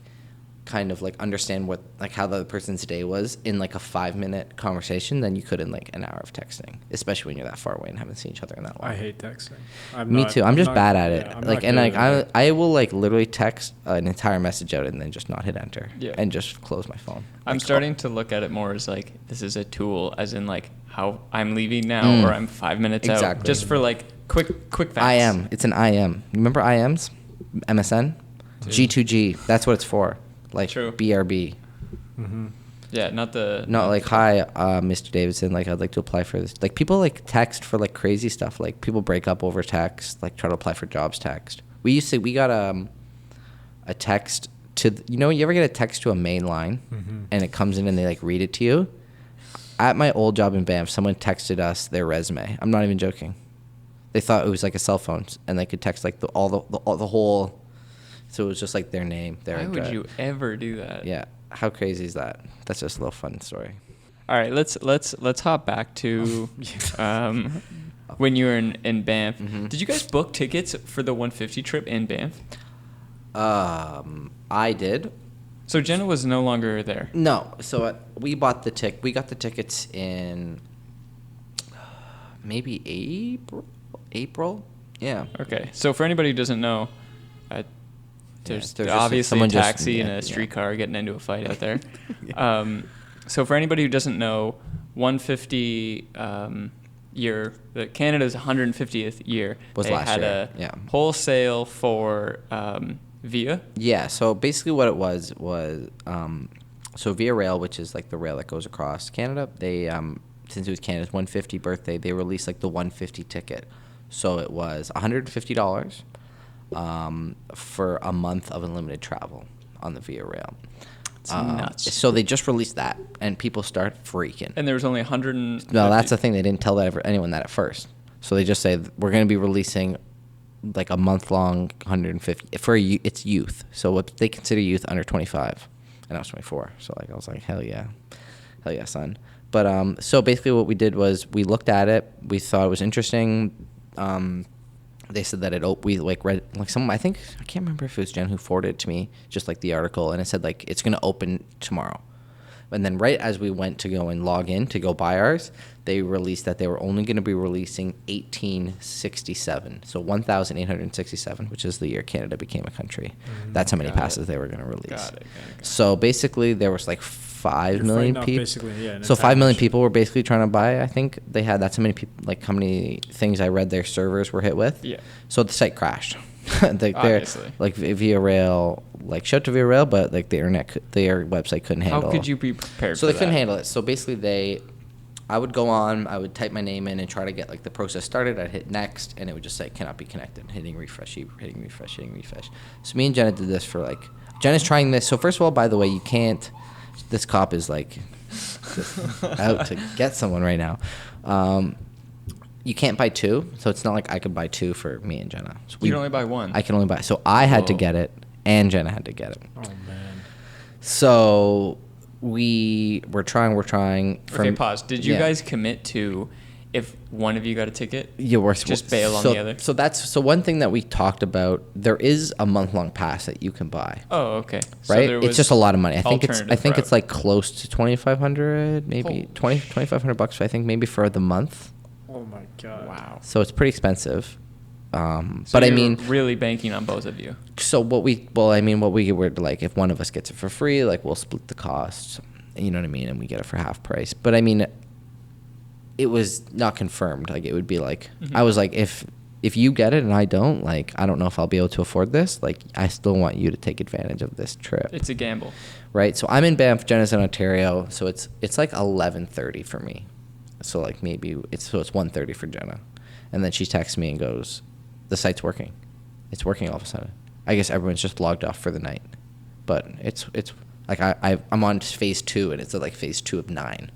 kind of, like, understand what, like, how the other person's day was in, like, a 5-minute conversation than you could in, like, an hour of texting, especially when you're that far away and haven't seen each other in that long. I hate texting. Me too. I'm just bad at it. Yeah, like, and, like, I will, like, literally text an entire message out and then just not hit enter and just close my phone. I'm starting to look at it more as, like, this is a tool, as in, like, how I'm leaving now or I'm 5 minutes out. Just for, like, quick facts. IM. It's an IM. Remember IMs? MSN? Dude. G2G. That's what it's for. Like, true. BRB. Yeah, not like, hi, Mr. Davidson, like, I'd like to apply for this. Like, people, like, text for, like, crazy stuff. Like, people break up over text, like, try to apply for jobs text. We got a text to, you ever get a text to a main line and it comes in and they, like, read it to you? At my old job in Banff, someone texted us their resume. I'm not even joking. They thought it was, like, a cell phone, and they could text, like, the whole. So it was just, like, their name. Why would you ever do that? Yeah. How crazy is that? That's just a little fun story. All right, let's hop back to when you were in Banff. Did you guys book tickets for the 150 trip in Banff? I did. So Jenna was no longer there. No. So we bought we got the tickets in maybe April. Yeah. Okay. So for anybody who doesn't know, there's obviously a taxi and a streetcar getting into a fight out there. So for anybody who doesn't know, 150, Canada's 150th year. Was they last had year, a yeah. wholesale for Via. Yeah, so basically what it was so Via Rail, which is like the rail that goes across Canada, they since it was Canada's 150th birthday, they released like the 150 ticket. So it was $150 for a month of unlimited travel on the Via Rail. It's nuts. So they just released that, and people start freaking. And there was only 100. No, that's the thing. They didn't tell anyone that at first. So they just say we're going to be releasing like a month long 150 for it's youth. So what they consider youth under 25, and I was 24. So like I was like hell yeah, son. But so basically what we did was we looked at it. We thought it was interesting. They said that we like read like some, I can't remember if it was Jen who forwarded it to me, just like the article, and it said like it's gonna open tomorrow. And then right as we went to go and log in to go buy ours, they released that they were only going to be releasing 1867, so 1867, which is the year Canada became a country. That's how many passes they were going to release. Got it. So basically there was like 5 million people. Yeah, so 5 million people were basically trying to buy. I think they had that's how many people, like how many things I read their servers were hit with. Yeah. So the site crashed. Obviously. Like Via Rail, like shout to Via Rail, but like their website couldn't handle. How could you be prepared? So for they couldn't that? handle it. So basically I would go on, I would type my name in and try to get like the process started. I'd hit next, and it would just say cannot be connected. Hitting refresh. So me and Jenna did this for like, Jenna's trying this. So first of all, by the way, you can't. This cop is like just out to get someone right now. You can't buy two, so it's not like I could buy two for me and Jenna. So You can only buy one. I can only buy. So I had to get it, and Jenna had to get it. Oh man. So we're trying. Okay, pause. Did you guys commit to if one of you got a ticket? Yeah, we're just bail on the other. So one thing that we talked about. There is a month-long pass that you can buy. Oh, okay. Right, it's just a lot of money. I think route. it's like close to 2,500, maybe Holy 2,500 bucks. I think maybe for the month. Oh my god. Wow. So it's pretty expensive. So but I you're mean, really banking on both of you. so what we were like, if one of us gets it for free, like we'll split the cost. You know what I mean? And we get it for half price. But I mean, it was not confirmed. Like it would be like, I was like, if you get it and I don't, like, I don't know if I'll be able to afford this. Like, I still want you to take advantage of this trip. It's a gamble. Right. So I'm in Banff, Jenna's in Ontario. So it's like 11:30 for me. So like maybe it's 1:30 for Jenna. And then she texts me and goes, the site's working. It's working all of a sudden. I guess everyone's just logged off for the night. But it's like I'm on phase 2, and it's like phase 2 of 9.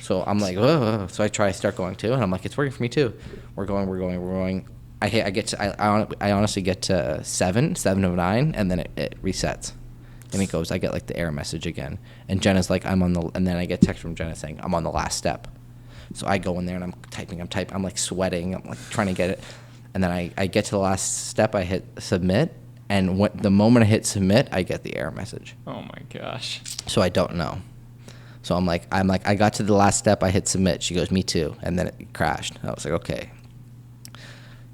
So I'm like, oh. So I start going too, and I'm like, it's working for me too. We're going. I honestly get to 7 of 9, and then it resets. And it goes, I get like the error message again. And Jenna's like, and then I get text from Jenna saying, I'm on the last step. So I go in there and I'm typing, I'm like sweating, I'm like trying to get it. And then I get to the last step, I hit submit, and the moment I hit submit, I get the error message. Oh my gosh. So I don't know. So I'm like, I got to the last step, I hit submit. She goes, me too. And then it crashed. I was like, okay.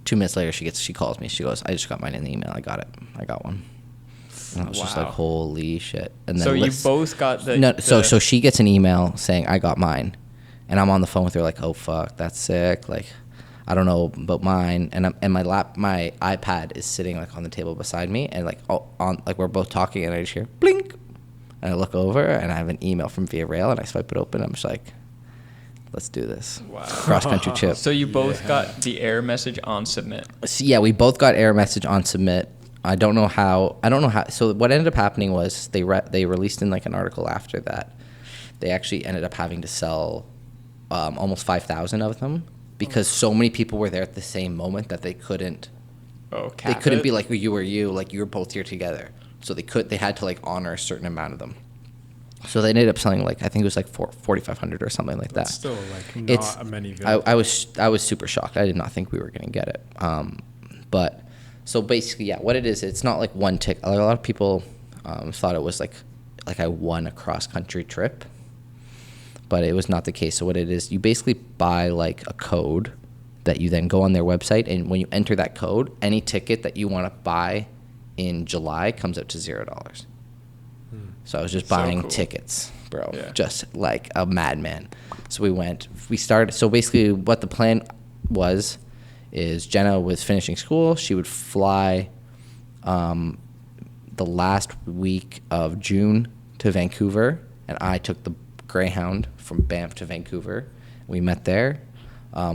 2 minutes later, she calls me. She goes, I just got mine in the email. I got it. I got one. And I was just like, holy shit. And then so you both got the... No, so she gets an email saying, I got mine. And I'm on the phone with her like, oh, fuck, that's sick. Like, I don't know about mine. And my iPad is sitting like on the table beside me. And like, we're both talking, and I just hear, blink. And I look over, and I have an email from Via Rail, and I swipe it open. I'm just like, let's do this. Wow. Cross-country trip. So you both got the error message on submit. So yeah, we both got error message on submit. I don't know how. So what ended up happening was they released in like an article after that. They actually ended up having to sell almost 5,000 of them because so many people were there at the same moment that they couldn't. They couldn't be like you were both here together. So they had to like honor a certain amount of them. So they ended up selling like, I think it was like 4,500 or something like that. That's still like not many. I was super shocked. I did not think we were going to get it. But so basically, yeah, what it is, it's not like one ticket. Like a lot of people thought it was like I won a cross country trip, but it was not the case. So what it is, you basically buy like a code that you then go on their website, and when you enter that code, any ticket that you want to buy in July comes out to $0. So I was just So buying cool. tickets, bro, Yeah. just like a madman. So we started. So basically, what the plan was is Jenna was finishing school. She would fly the last week of June to Vancouver, and I took the Greyhound from Banff to Vancouver. We met there.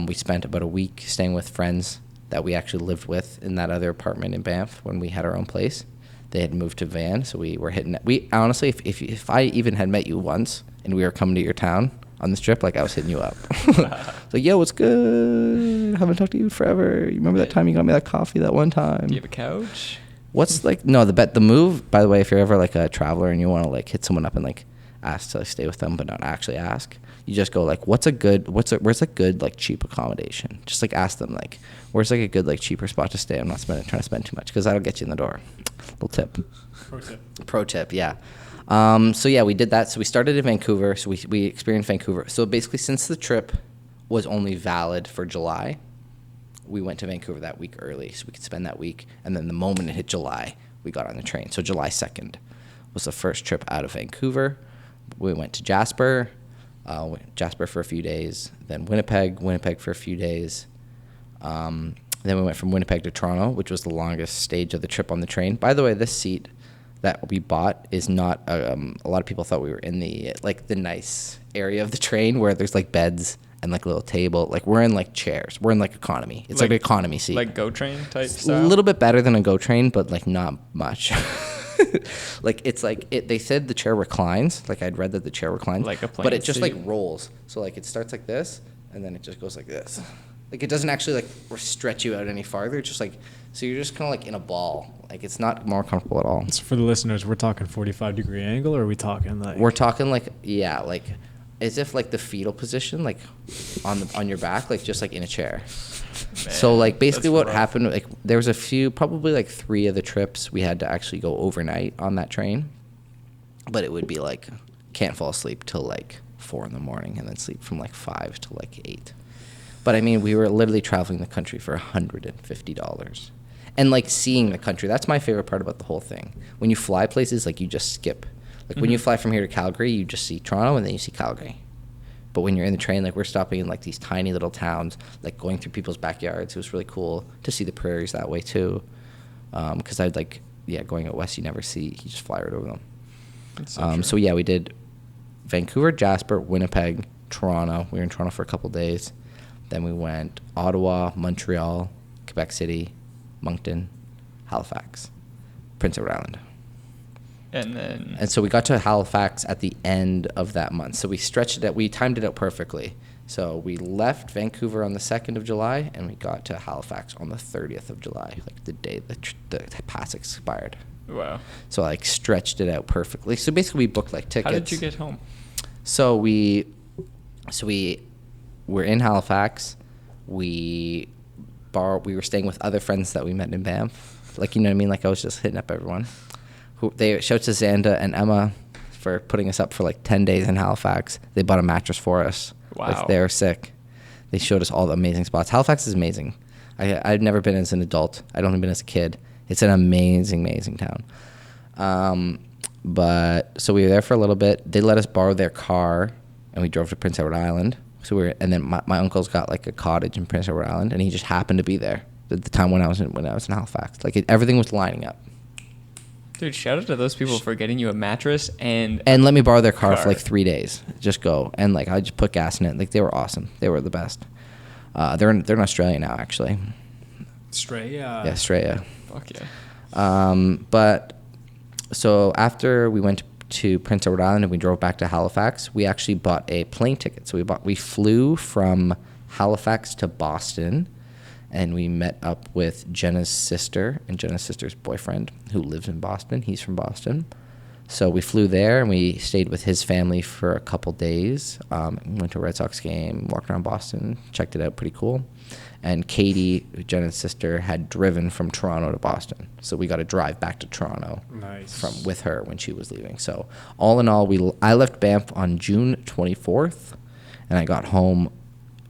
We spent about a week staying with friends that we actually lived with in that other apartment in Banff when we had our own place. They had moved to Van, so we were hitting. We honestly, if I even had met you once and we were coming to your town on this trip, like I was hitting you up. Like, yo, what's good? Haven't talked to you forever. You remember that time you got me that coffee that one time? Do you have a couch? What's like the move, by the way, if you're ever like a traveler and you want to like hit someone up and like ask to like, stay with them but not actually ask, you just go like, where's a good like cheap accommodation? Just like ask them like, where's like a good like cheaper spot to stay? I'm not trying to spend too much because that'll get you in the door. Little tip. Pro tip, yeah. So yeah, we did that. So we started in Vancouver. So we experienced Vancouver. So basically, since the trip was only valid for July, we went to Vancouver that week early so we could spend that week. And then the moment it hit July, we got on the train. So July 2nd was the first trip out of Vancouver. We went to Jasper for a few days, then Winnipeg for a few days. Then we went from Winnipeg to Toronto, which was the longest stage of the trip on the train. By the way, this seat that we bought is not, a lot of people thought we were in the nice area of the train where there's like beds and like a little table. Like we're in like chairs. We're in like economy. It's like an economy seat. Like GO train type It's style? a little bit better than a GO train, but like not much. Like it's like they said the chair reclines. Like I'd read that the chair reclines. Like a plane but it just seat? like rolls. So like it starts like this and then it just goes like this. Like it doesn't actually like stretch you out any farther. It's just like, so you're just kind of like in a ball. Like it's not more comfortable at all. So for the listeners, we're talking 45-degree angle, or are we talking like? We're talking like, yeah, like as if like the fetal position, like on your back, like just like in a chair. So like basically that's what rough. happened, like there was a few, probably like 3 of the trips we had to actually go overnight on that train. But it would be like, can't fall asleep till like 4 in the morning and then sleep from like 5 to like 8. But I mean, we were literally traveling the country for $150. And like seeing the country, that's my favorite part about the whole thing. When you fly places, like you just skip. Like when you fly from here to Calgary, you just see Toronto and then you see Calgary. But when you're in the train, like we're stopping in like these tiny little towns, like going through people's backyards. It was really cool to see the prairies that way too. Because I'd like, yeah, going out west, you never see, you just fly right over them. That's so true. So yeah, we did Vancouver, Jasper, Winnipeg, Toronto. We were in Toronto for a couple days. Then we went Ottawa, Montreal, Quebec City, Moncton, Halifax, Prince Edward Island. And so we got to Halifax at the end of that month. So we stretched it out. We timed it out perfectly. So we left Vancouver on the 2nd of July, and we got to Halifax on the 30th of July, like the day the pass expired. Wow. So I like stretched it out perfectly. So basically we booked like tickets. How did you get home? So we were in Halifax. We were staying with other friends that we met in Banff. Like, you know what I mean? Like I was just hitting up everyone. Shout to Xanda and Emma for putting us up for like 10 days in Halifax. They bought a mattress for us. Wow. Like, they were sick. They showed us all the amazing spots. Halifax is amazing. I've never been as an adult. I'd only been as a kid. It's an amazing, amazing town. But so we were there for a little bit. They let us borrow their car, and we drove to Prince Edward Island. And then my uncle's got like a cottage in Prince Edward Island, and he just happened to be there at the time when I was in Halifax. Like everything was lining up. Dude, shout out to those people for getting you a mattress and let me borrow their car for like 3 days. Just go, and like I just put gas in it. Like they were awesome. They were the best. They're in Australia now, actually. Australia. Yeah, Australia. Fuck yeah. But so after we went to Prince Edward Island and we drove back to Halifax, we actually bought a plane ticket. So we flew from Halifax to Boston, and we met up with Jenna's sister and Jenna's sister's boyfriend who lives in Boston. He's from Boston. So we flew there and we stayed with his family for a couple days. Went to a Red Sox game, walked around Boston, checked it out, pretty cool. And Katie, Jenna's sister, had driven from Toronto to Boston. So we got to drive back to Toronto with her when she was leaving. So all in all, I left Banff on June 24th, and I got home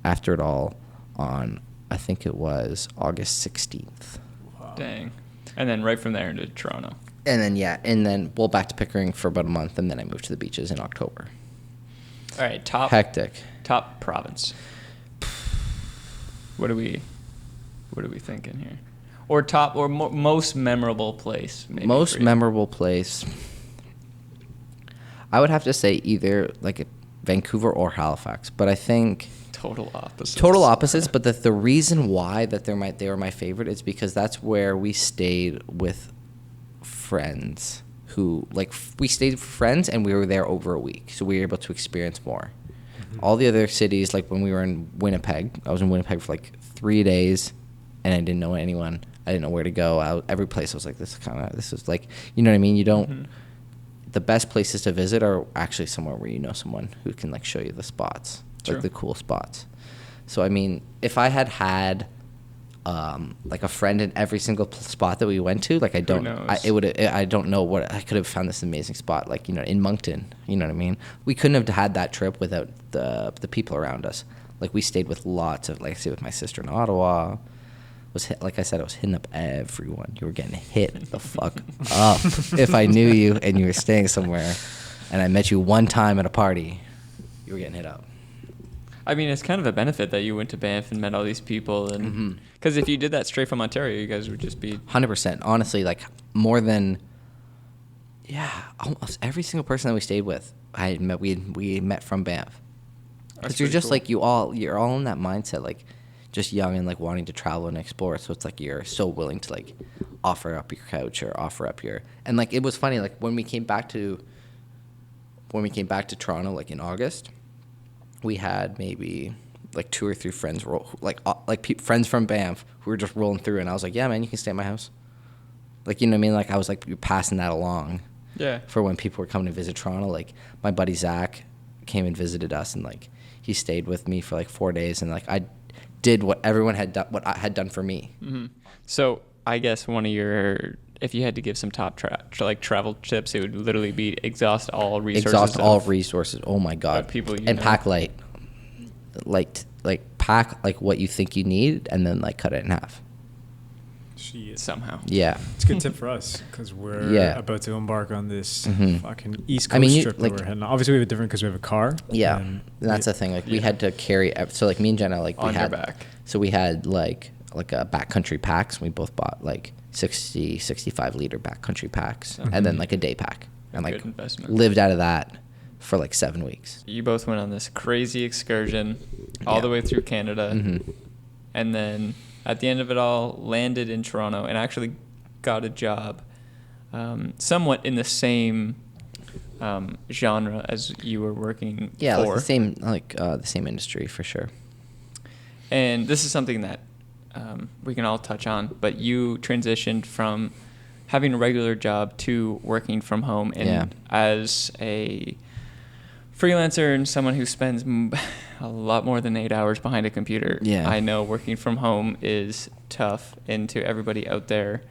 after it all on, I think it was August 16th. Wow. Dang. And then right from there into Toronto. and then back to Pickering for about a month, and then I moved to the beaches in October. All right, Hectic. Top province. What are we thinking here? Or most memorable place? Maybe Most memorable place. I would have to say either like Vancouver or Halifax, but I think total opposites. Total opposites, but the reason why that they were my favorite is because that's where we stayed with friends who we stayed with friends and we were there over a week, so we were able to experience more. Mm-hmm. All the other cities, like when we were in Winnipeg, I was in Winnipeg for like 3 days, and I didn't know anyone. I didn't know where to go. Every place I was like, this is like, you know what I mean? You don't. Mm-hmm. The best places to visit are actually somewhere where you know someone who can like show you the spots, True. Like the cool spots. So I mean, if I had like a friend in every single spot that we went to, like I don't know what I could have found this amazing spot, like, you know, in Moncton, you know what I mean? We couldn't have had that trip without the people around us. Like we stayed with lots of, like I stayed with my sister in Ottawa. Like I said, I was hitting up everyone. You were getting hit the fuck up. If I knew you and you were staying somewhere and I met you one time at a party, you were getting hit up. I mean, it's kind of a benefit that you went to Banff and met all these people, and because if you did that straight from Ontario, you guys would just be 100%. Honestly, like more than almost every single person that we stayed with, we met from Banff. Because you're just cool. Like you're all in that mindset, like just young and like wanting to travel and explore. So it's like you're so willing to like offer up your couch or offer up your, and like it was funny, like when we came back to Toronto, like in August. We had maybe like 2 or 3 friends friends from Banff who were just rolling through, and I was like, yeah, man, you can stay at my house. Like, you know what I mean? Like I was like passing that along. Yeah. For when people were coming to visit Toronto, like my buddy Zach came and visited us, and like he stayed with me for like 4 days, and like I did what everyone had done, what I had done for me. Mm-hmm. So I guess if you had to give some top travel tips, it would literally be exhaust all resources. Oh my God. People pack light. Like pack like what you think you need, and then like cut it in half. Somehow. Yeah. It's a good tip for us because we're about to embark on this fucking East Coast trip that we're heading on. Obviously, we have it different because we have a car. Yeah. And that's the thing. Like we had to carry. So like me and Jenna, like on your back. So we had like a backcountry packs. We both bought like 65 liter backcountry packs, and then like a day pack, and like lived out of that for like 7 weeks. You both went on this crazy excursion all the way through Canada, and then at the end of it all landed in Toronto and actually got a job somewhat in the same genre as you were working for. Like the same industry for sure. And this is something that we can all touch on, but you transitioned from having a regular job to working from home. And as a freelancer and someone who spends a lot more than 8 hours behind a computer, I know working from home is tough. And to everybody out there,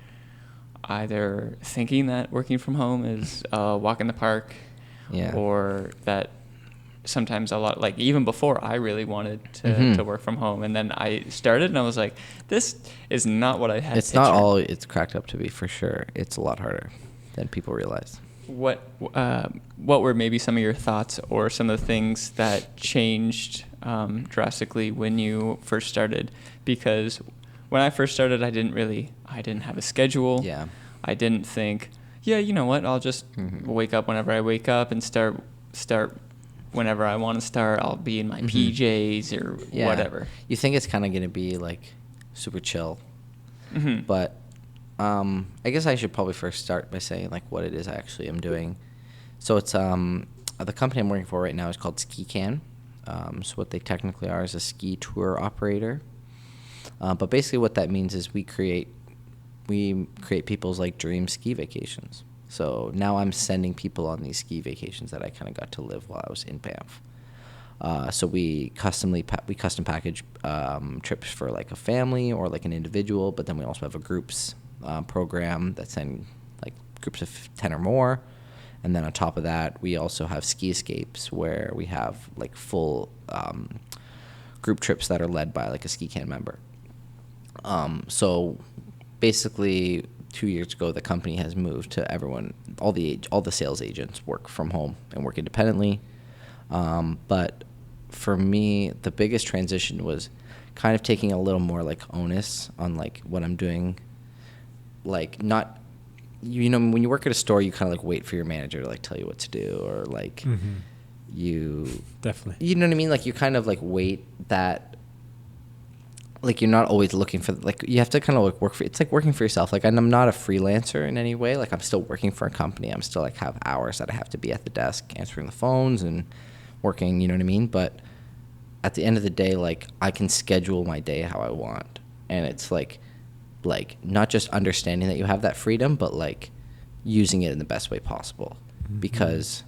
either thinking that working from home is a walk in the park, or that sometimes a lot, like even before I really wanted to work from home, and then I started and I was like, this is not what I had. It's not all it's cracked up to be, for sure. It's a lot harder than people realize. What were maybe some of your thoughts or some of the things that changed drastically when you first started? Because when I first started, I didn't have a schedule. I didn't think, you know what, I'll just wake up whenever I wake up and start whenever I want to start. I'll be in my PJs or whatever. You think it's kind of going to be like super chill, but I guess I should probably first start by saying like what it is I actually am doing. So it's the company I'm working for right now is called Ski Can. So what they technically are is a ski tour operator. But basically what that means is we create people's like dream ski vacations. So now I'm sending people on these ski vacations that I kind of got to live while I was in Banff. So we custom package trips for like a family or like an individual, but then we also have a groups program that send like groups of 10 or more. And then on top of that, we also have ski escapes where we have like full group trips that are led by like a Ski Can member. So basically 2 years ago, the company has moved to everyone, all the sales agents work from home and work independently. But for me, the biggest transition was kind of taking a little more like onus on like what I'm doing. Like not, when you work at a store, you kind of like wait for your manager to like tell you what to do, or like you Definitely. You know what I mean? Like you kind of like wait that. Like you're not always looking for, like you have to kind of like work for, it's like working for yourself. Like I'm not a freelancer in any way. Like I'm still working for a company. I'm still like have hours that I have to be at the desk answering the phones and working, you know what I mean? But at the end of the day, like I can schedule my day how I want. And it's like not just understanding that you have that freedom, but like using it in the best way possible, because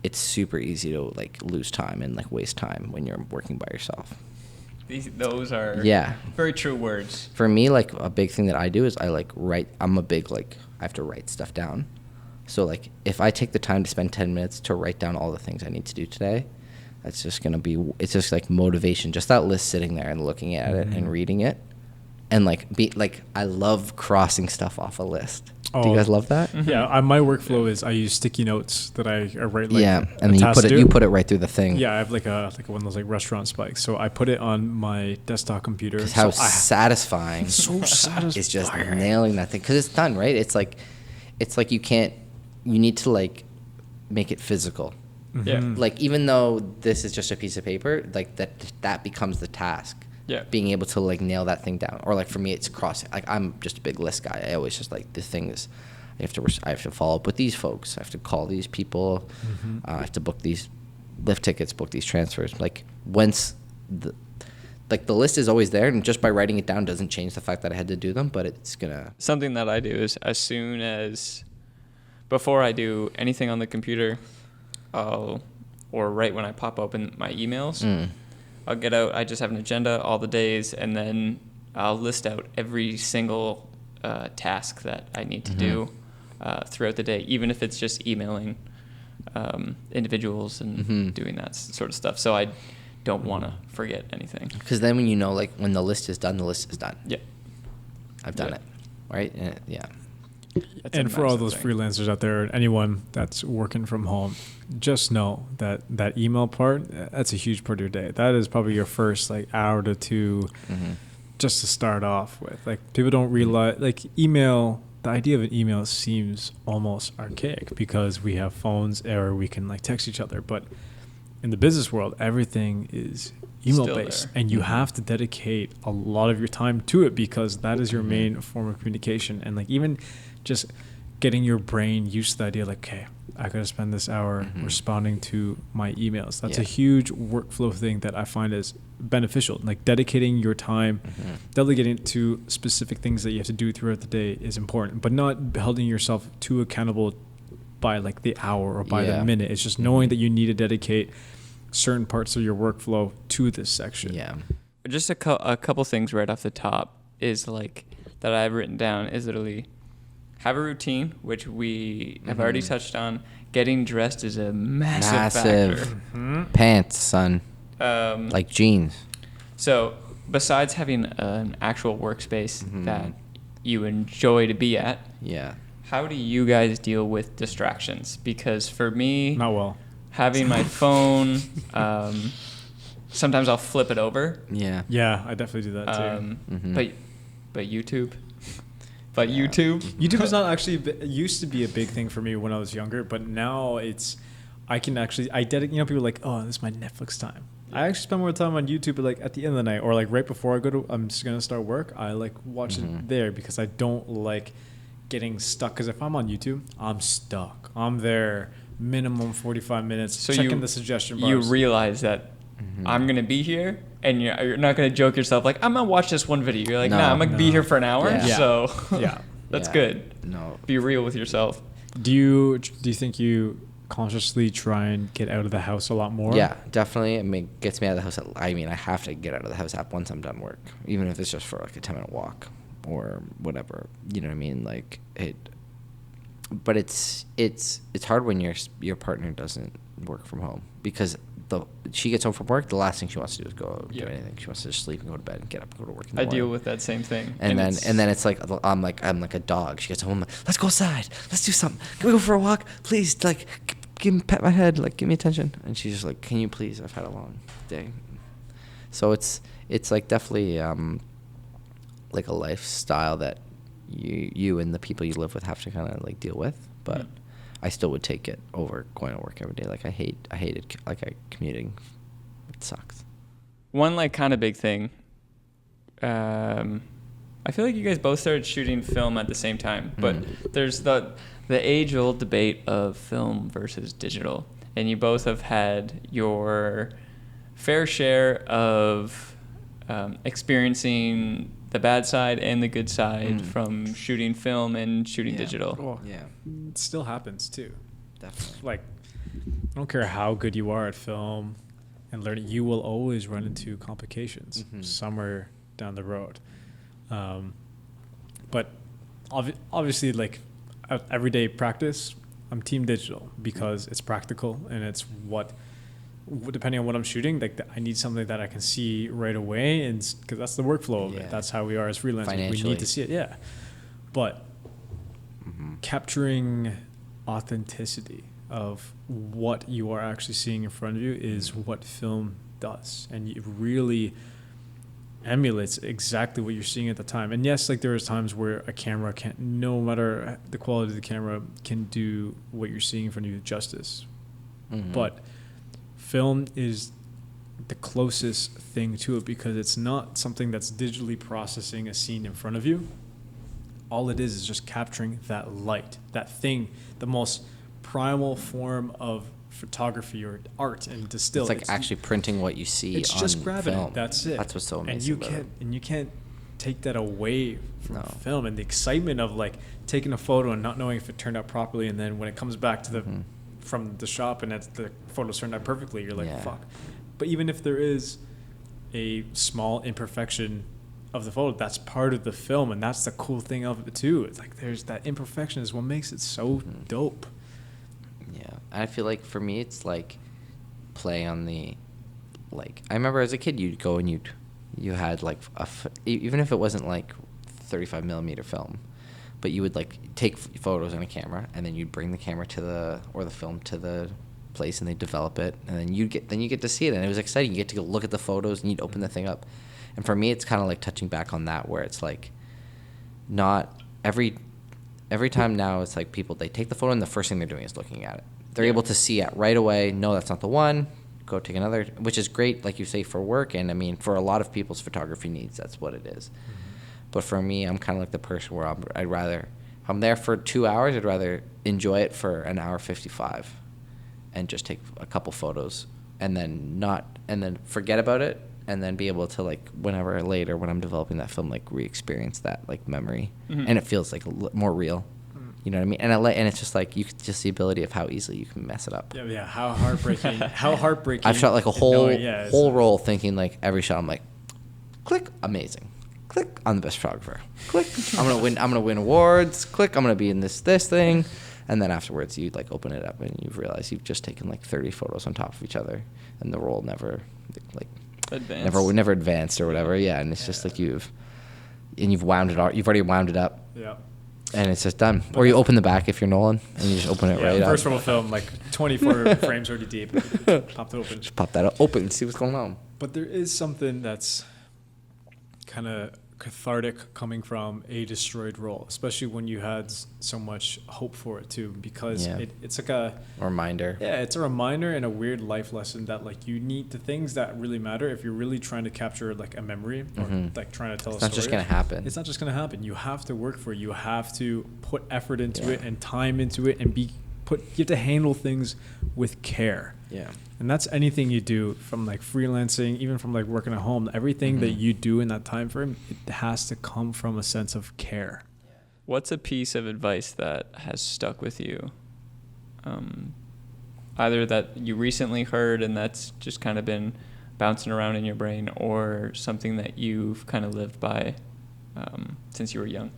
it's super easy to like lose time and like waste time when you're working by yourself. Those are very true words. For me, like a big thing that I do is I like write. I'm a big like I have to write stuff down. So like if I take the time to spend 10 minutes to write down all the things I need to do today, that's just gonna be. It's just like motivation. Just that list sitting there and looking at it and reading it, and like I love crossing stuff off a list. Do you guys love that? Yeah, my workflow is I use sticky notes that I write like and then you put it right through the thing. Yeah, I have like one of those like restaurant spikes. So I put it on my desktop computer. Because how satisfying! So satisfying. It's just nailing that thing because it's done, right? It's like you need to like make it physical. Yeah. Like even though this is just a piece of paper, like that becomes the task. Yeah. Being able to like nail that thing down, or like for me, it's crossing. Like I'm just a big list guy. I always just like the things. I have to follow up with these folks. I have to call these people. I have to book these lift tickets, book these transfers. Like once the list is always there, and just by writing it down doesn't change the fact that I had to do them. But it's gonna. Something that I do is before I do anything on the computer, or right when I pop open my emails. I'll get out, I just have an agenda all the days, and then I'll list out every single task that I need to do throughout the day, even if it's just emailing individuals and doing that sort of stuff. So I don't want to forget anything. Because then when like when the list is done, the list is done. Yeah. I've done it, right? Yeah. And for all those freelancers out there, anyone that's working from home, just know that email part, that's a huge part of your day. That is probably your first like hour to two just to start off with. Like people don't realize like email, the idea of an email seems almost archaic because we have phones or we can like text each other. But in the business world, everything is email based, and you have to dedicate a lot of your time to it because that is your main form of communication. And like even just getting your brain used to the idea like, okay, I got to spend this hour responding to my emails. That's a huge workflow thing that I find is beneficial. Like dedicating your time, delegating it to specific things that you have to do throughout the day is important, but not holding yourself too accountable by like the hour or by the minute. It's just knowing that you need to dedicate certain parts of your workflow to this section. Yeah. Just a couple things right off the top is like that I've written down is literally have a routine, which we have already touched on. Getting dressed is a massive factor. Pants, son. Like jeans. So besides having an actual workspace that you enjoy to be at, how do you guys deal with distractions? Because for me, not well. Having my phone, sometimes I'll flip it over. Yeah, I definitely do that too. But YouTube. YouTube is not actually it used to be a big thing for me when I was younger, but now I dedicate. People are like, oh, this is my Netflix time. I actually spend more time on YouTube, but like at the end of the night or like right before I'm just gonna start work. I like watch it there because I don't like getting stuck. Because if I'm on YouTube, I'm stuck. I'm there minimum 45 minutes. So checking the suggestion bars. You realize that I'm gonna be here. And you're not going to joke yourself like, I'm going to watch this one video. You're like, I'm going to be here for an hour. Yeah. So that's good. No. Be real with yourself. Do you think you consciously try and get out of the house a lot more? Yeah, definitely. I mean, gets me out of the house. I have to get out of the house once I'm done work, even if it's just for like a 10-minute walk or whatever. You know what I mean? Like it. But it's hard when your partner doesn't work from home because she gets home from work, the last thing she wants to do is go out and Yeah. do anything. She wants to just sleep and go to bed and get up and go to work in the I morning. deal with that same thing. And then it's like I'm like a dog. She gets home, I'm like, let's go outside, let's do something. Can we go for a walk, please? Like, give me, pet my head, like, give me attention. And she's just like, can you please? I've had a long day. So it's like definitely like a lifestyle that you and the people you live with have to kind of like deal with. But I still would take it over going to work every day. Like I hated like commuting. It sucks. One like kind of big thing. I feel like you guys both started shooting film at the same time, but there's the age-old debate of film versus digital, and you both have had your fair share of experiencing the bad side and the good side from shooting film and shooting digital. Oh, Yeah, it still happens too. definitely. Like, I don't care how good you are at film and learning, you will always run into complications somewhere down the road. But obviously, like everyday practice, I'm team digital because it's practical and it's what, depending on what I'm shooting, like I need something that I can see right away, and because that's the workflow of it. That's how we are as freelancers. We Financially. need to see it, yeah. But capturing authenticity of what you are actually seeing in front of you is what film does, and it really emulates exactly what you're seeing at the time. And yes, like there is times where a camera can't, no matter the quality of the camera, can do what you're seeing in front of you justice. But film is the closest thing to it because it's not something that's digitally processing a scene in front of you. All it is just capturing that light, that thing, the most primal form of photography or art, and distill. It's like actually printing what you see. It's on just grabbing film. it. That's it. That's what's so amazing. And you can't take that away from No. film, and the excitement of like taking a photo and not knowing if it turned out properly, and then when it comes back to the from the shop and the photos turned out perfectly, you're like, fuck. But even if there is a small imperfection of the photo, that's part of the film, and that's the cool thing of it too. It's like there's that imperfection is what makes it so dope. Yeah, I feel like for me, it's like play on the, like I remember as a kid, you'd go and you had like even if it wasn't like 35 millimeter film, but you would like take photos on a camera, and then you'd bring the camera to the film to the place, and they develop it, and then you get to see it, and it was exciting. You get to go look at the photos, and you'd open the thing up. And for me, it's kind of like touching back on that, where it's like not every time now, it's like people, they take the photo and the first thing they're doing is looking at it. They're able to see it right away. No, that's not the one. Go take another, which is great, like you say, for work. And I mean, for a lot of people's photography needs, that's what it is. But for me, I'm kind of like the person where I'd rather, if I'm there for 2 hours, I'd rather enjoy it for an hour 55 and just take a couple photos and then forget about it. And then be able to, like, whenever later when I'm developing that film, like re-experience that like memory, and it feels like more real. You know what I mean? And it's just like just the ability of how easily you can mess it up. Yeah. How heartbreaking. I've shot like a whole roll, thinking like every shot I'm like, click, amazing, click, I'm the best photographer, click, I'm gonna win awards, click, I'm gonna be in this thing, and then afterwards you like open it up and you realize you've just taken like 30 photos on top of each other, and the roll never like. Never advanced or whatever. Yeah, and it's just like you've wound it up. You've already wound it up. Yeah. And it's just done. Or you open the back if you're Nolan, and you just open it right up. First roll film, like 24 frames already deep. Pop it open. Just pop that open and see what's going on. But there is something that's kind of cathartic coming from a destroyed roll, especially when you had so much hope for it too, because it's like a reminder. Yeah, it's a reminder and a weird life lesson that like you need the things that really matter if you're really trying to capture like a memory or like trying to tell a story. It's not just gonna happen. It's not just gonna happen. You have to work for it. You have to put effort into it and time into it, and you have to handle things with care. Yeah. And that's anything you do, from like freelancing, even from like working at home. Everything that you do in that time frame, it has to come from a sense of care. What's a piece of advice that has stuck with you? Either that you recently heard and that's just kind of been bouncing around in your brain, or something that you've kind of lived by since you were young?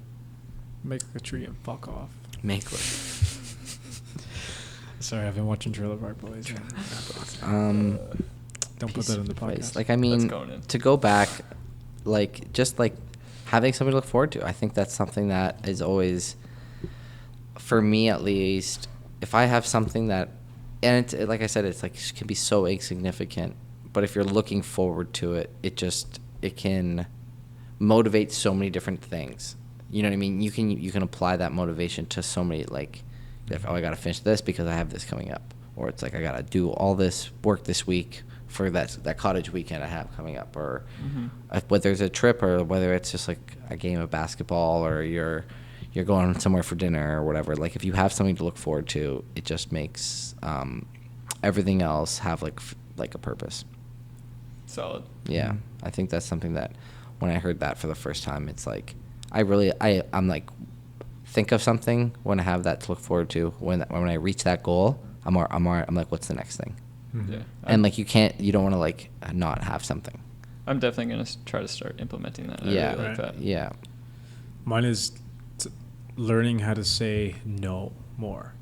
Make a tree and fuck off. Make Sorry, I've been watching Trailer Park Boys. Don't put that in the podcast. Like, I mean, going in. to go back, like, just like having something to look forward to. I think that's something that is always, for me at least, if I have something that, and it's, like I said, it's like it can be so insignificant, but if you're looking forward to it, it can motivate so many different things. You know what I mean? You can apply that motivation to so many, like, oh, I got to finish this because I have this coming up, or it's like I got to do all this work this week for that cottage weekend I have coming up, or whether it's a trip or whether it's just like a game of basketball or you're going somewhere for dinner or whatever. Like, if you have something to look forward to, it just makes everything else have like a purpose. Solid. Yeah, I think that's something that when I heard that for the first time, it's like I'm like, think of something when I have that to look forward to. When I reach that goal, I'm like, what's the next thing? Yeah. And like you don't want to like not have something. I'm definitely gonna try to start implementing that. Yeah, I really like that. Yeah. Mine is learning how to say no more.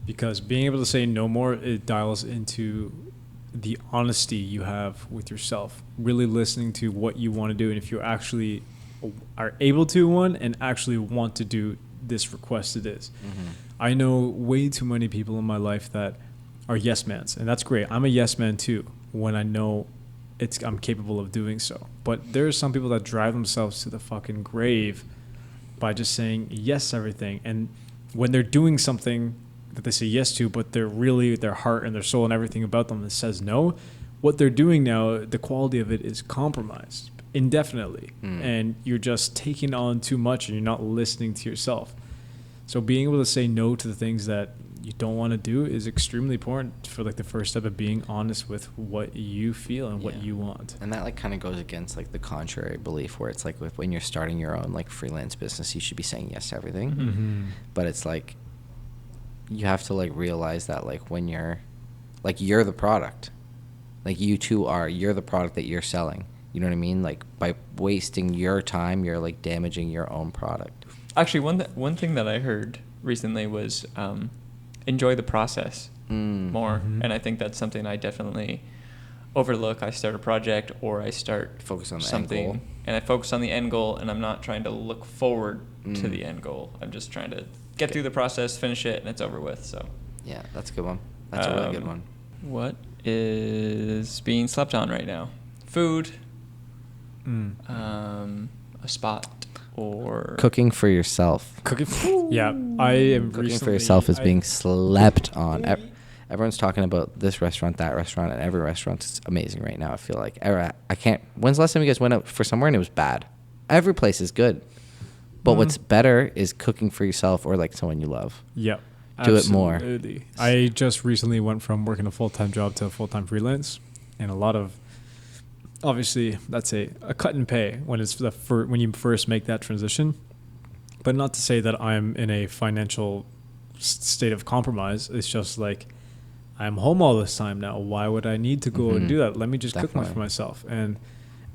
Because being able to say no more, it dials into the honesty you have with yourself, really listening to what you want to do, and if you actually are able to and actually want to do this request it is. I know way too many people in my life that are yes mans, and that's great. I'm a yes man too when I know I'm capable of doing so. But there are some people that drive themselves to the fucking grave by just saying yes to everything, and when they're doing something that they say yes to, but they're really, their heart and their soul and everything about them that says no, what they're doing now, the quality of it is compromised indefinitely. And you're just taking on too much and you're not listening to yourself. So being able to say no to the things that you don't want to do is extremely important for like the first step of being honest with what you feel and what you want. And that like kind of goes against like the contrary belief where it's like when you're starting your own like freelance business, you should be saying yes to everything. But it's like you have to like realize that like when you're the product, like you're the product that you're selling. You know what I mean? Like by wasting your time, you're like damaging your own product. Actually, one thing that I heard recently was enjoy the process more. And I think that's something I definitely overlook. I start a project or I start Focus on the something end goal. And I focus on the end goal, and I'm not trying to look forward to the end goal. I'm just trying to get through the process, finish it, and it's over with. So Yeah, that's a good one. That's a really good one. What is being slept on right now? Food, a spot, or Cooking for yourself. Cooking. Yeah, I am. Cooking for yourself is being slept on. Everyone's talking about this restaurant, that restaurant, and every restaurant is amazing right now. I feel like I can't. When's the last time you guys went out for somewhere and it was bad? Every place is good, but what's better is cooking for yourself or like someone you love. Yep. Do it more. Absolutely. I just recently went from working a full-time job to a full-time freelance, and a lot of, obviously, that's a cut in pay when it's when you first make that transition. But not to say that I'm in a financial state of compromise. It's just like I'm home all this time now. Why would I need to go and do that? Let me just cook more for myself. And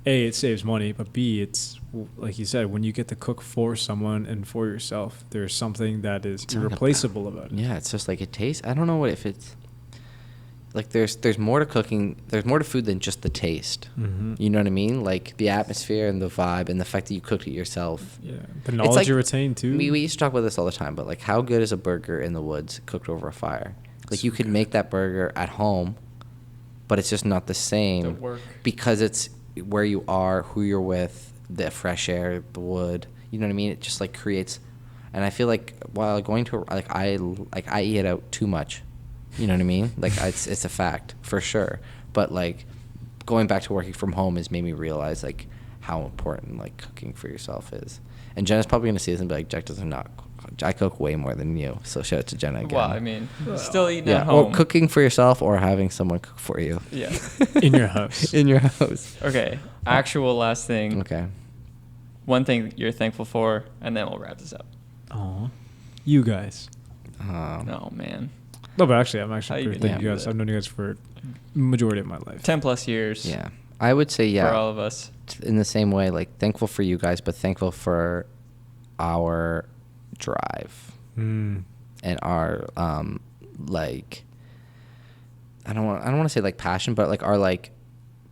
A, it saves money, but B, it's like you said, when you get to cook for someone and for yourself, there's something that is irreplaceable about it. Yeah, it's just like it tastes. I don't know if it's like there's more to cooking. There's more to food than just the taste. You know what I mean? Like the atmosphere and the vibe and the fact that you cooked it yourself. Yeah, the knowledge like, you retain too. We used to talk about this all the time, but like how good is a burger in the woods cooked over a fire? Like you could make that burger at home, but it's just not the same because it's where you are, who you're with, the fresh air, the wood. You know what I mean? It just like creates. And I feel like while going to I eat out too much. You know what I mean? Like it's a fact for sure. But like going back to working from home has made me realize like how important like cooking for yourself is. And Jenna's probably gonna see this and be like, Jack doesn't not. I cook way more than you. So shout out to Jenna again. Well, I mean, still eating at home. Or cooking for yourself or having someone cook for you. Yeah. In your house. In your house. Okay. Actual last thing. Okay. One thing you're thankful for, and then we'll wrap this up. Aw. You guys. Oh, man. No, but actually, I'm actually pretty thankful you guys. That? I've known you guys for majority of my life. 10 plus years. Yeah. I would say, For all of us. In the same way, like, thankful for you guys, but thankful for our drive and our like, I don't want to say like passion, but like our like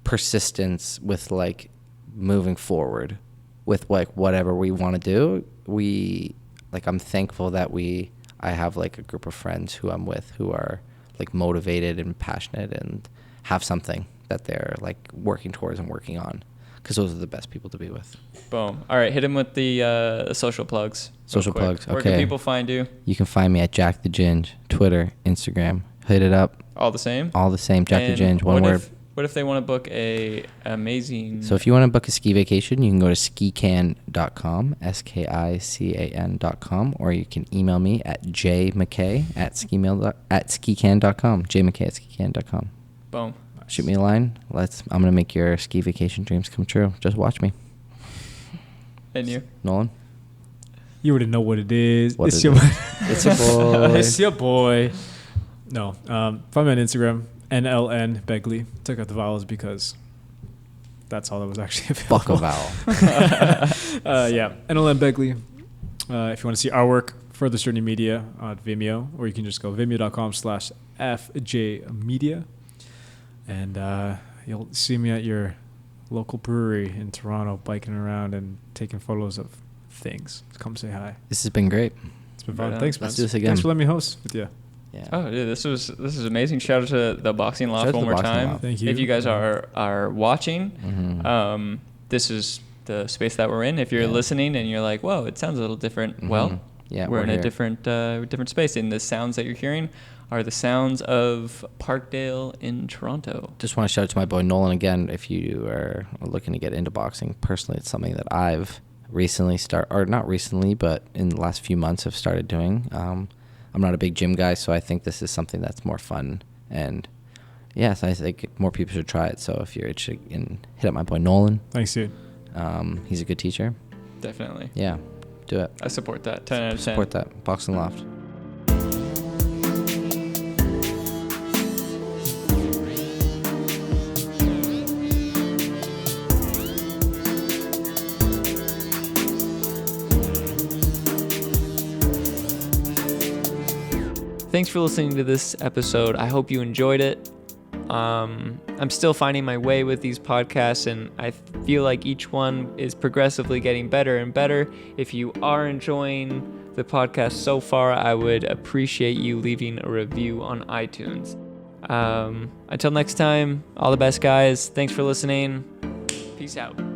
persistence with like moving forward with like whatever we want to do. I'm thankful that I have like a group of friends who I'm with who are like motivated and passionate and have something that they're like working towards and working on, because those are the best people to be with. Boom. All right, hit him with the social plugs. Social plugs. Okay. Where can people find you? You can find me at Jack the Ginge, Twitter, Instagram. Hit it up. All the same? All the same. Jack the Ginge, one word. What if they want to book a amazing... So if you want to book a ski vacation, you can go to skican.com, SKICAN.com, or you can email me at jmackay at skican.com, jmackay at skican.com. Boom. Shoot me a line. I'm going to make your ski vacation dreams come true. Just watch me. And you? Nolan? You already know what it is. It's your boy. It's your boy. No. Find me on Instagram, NLN Begley. Took out the vowels because that's all that was actually available. Fuck a vowel. Yeah. NLN Begley. If you want to see our work, Further Journey Media on Vimeo, or you can just go vimeo.com/FJmedia. And you'll see me at your local brewery in Toronto, biking around and taking photos of things. Come say hi. This has been great. It's been fun. Right, Thanks, man. let's do this again. Thanks for letting me host with you. Yeah. Oh, dude, this is amazing. Shout out to the Boxing Loft Shout out to one the more Boxing time. Loft. Thank you. If you guys are watching, Mm-hmm. this is the space that we're in. If you're listening and you're like, whoa, it sounds a little different. Mm-hmm. Well, yeah, we're in here. a different space. And the sounds that you're hearing are the sounds of Parkdale in Toronto. Just want to shout out to my boy Nolan again. If you are looking to get into boxing, personally, it's something that I've recently not recently, but in the last few months have started doing. I'm not a big gym guy, so I think this is something that's more fun. And yes, I think more people should try it. So if you're interested, hit up my boy Nolan. Thanks, dude. He's a good teacher. Definitely. Yeah, do it. I support that. 10 out of 10. Support that. Boxing Loft. Thanks for listening to this episode. I hope you enjoyed it. I'm still finding my way with these podcasts, and I feel like each one is progressively getting better and better. If you are enjoying the podcast so far, I would appreciate you leaving a review on iTunes. Until next time, all the best, guys. Thanks for listening. Peace out.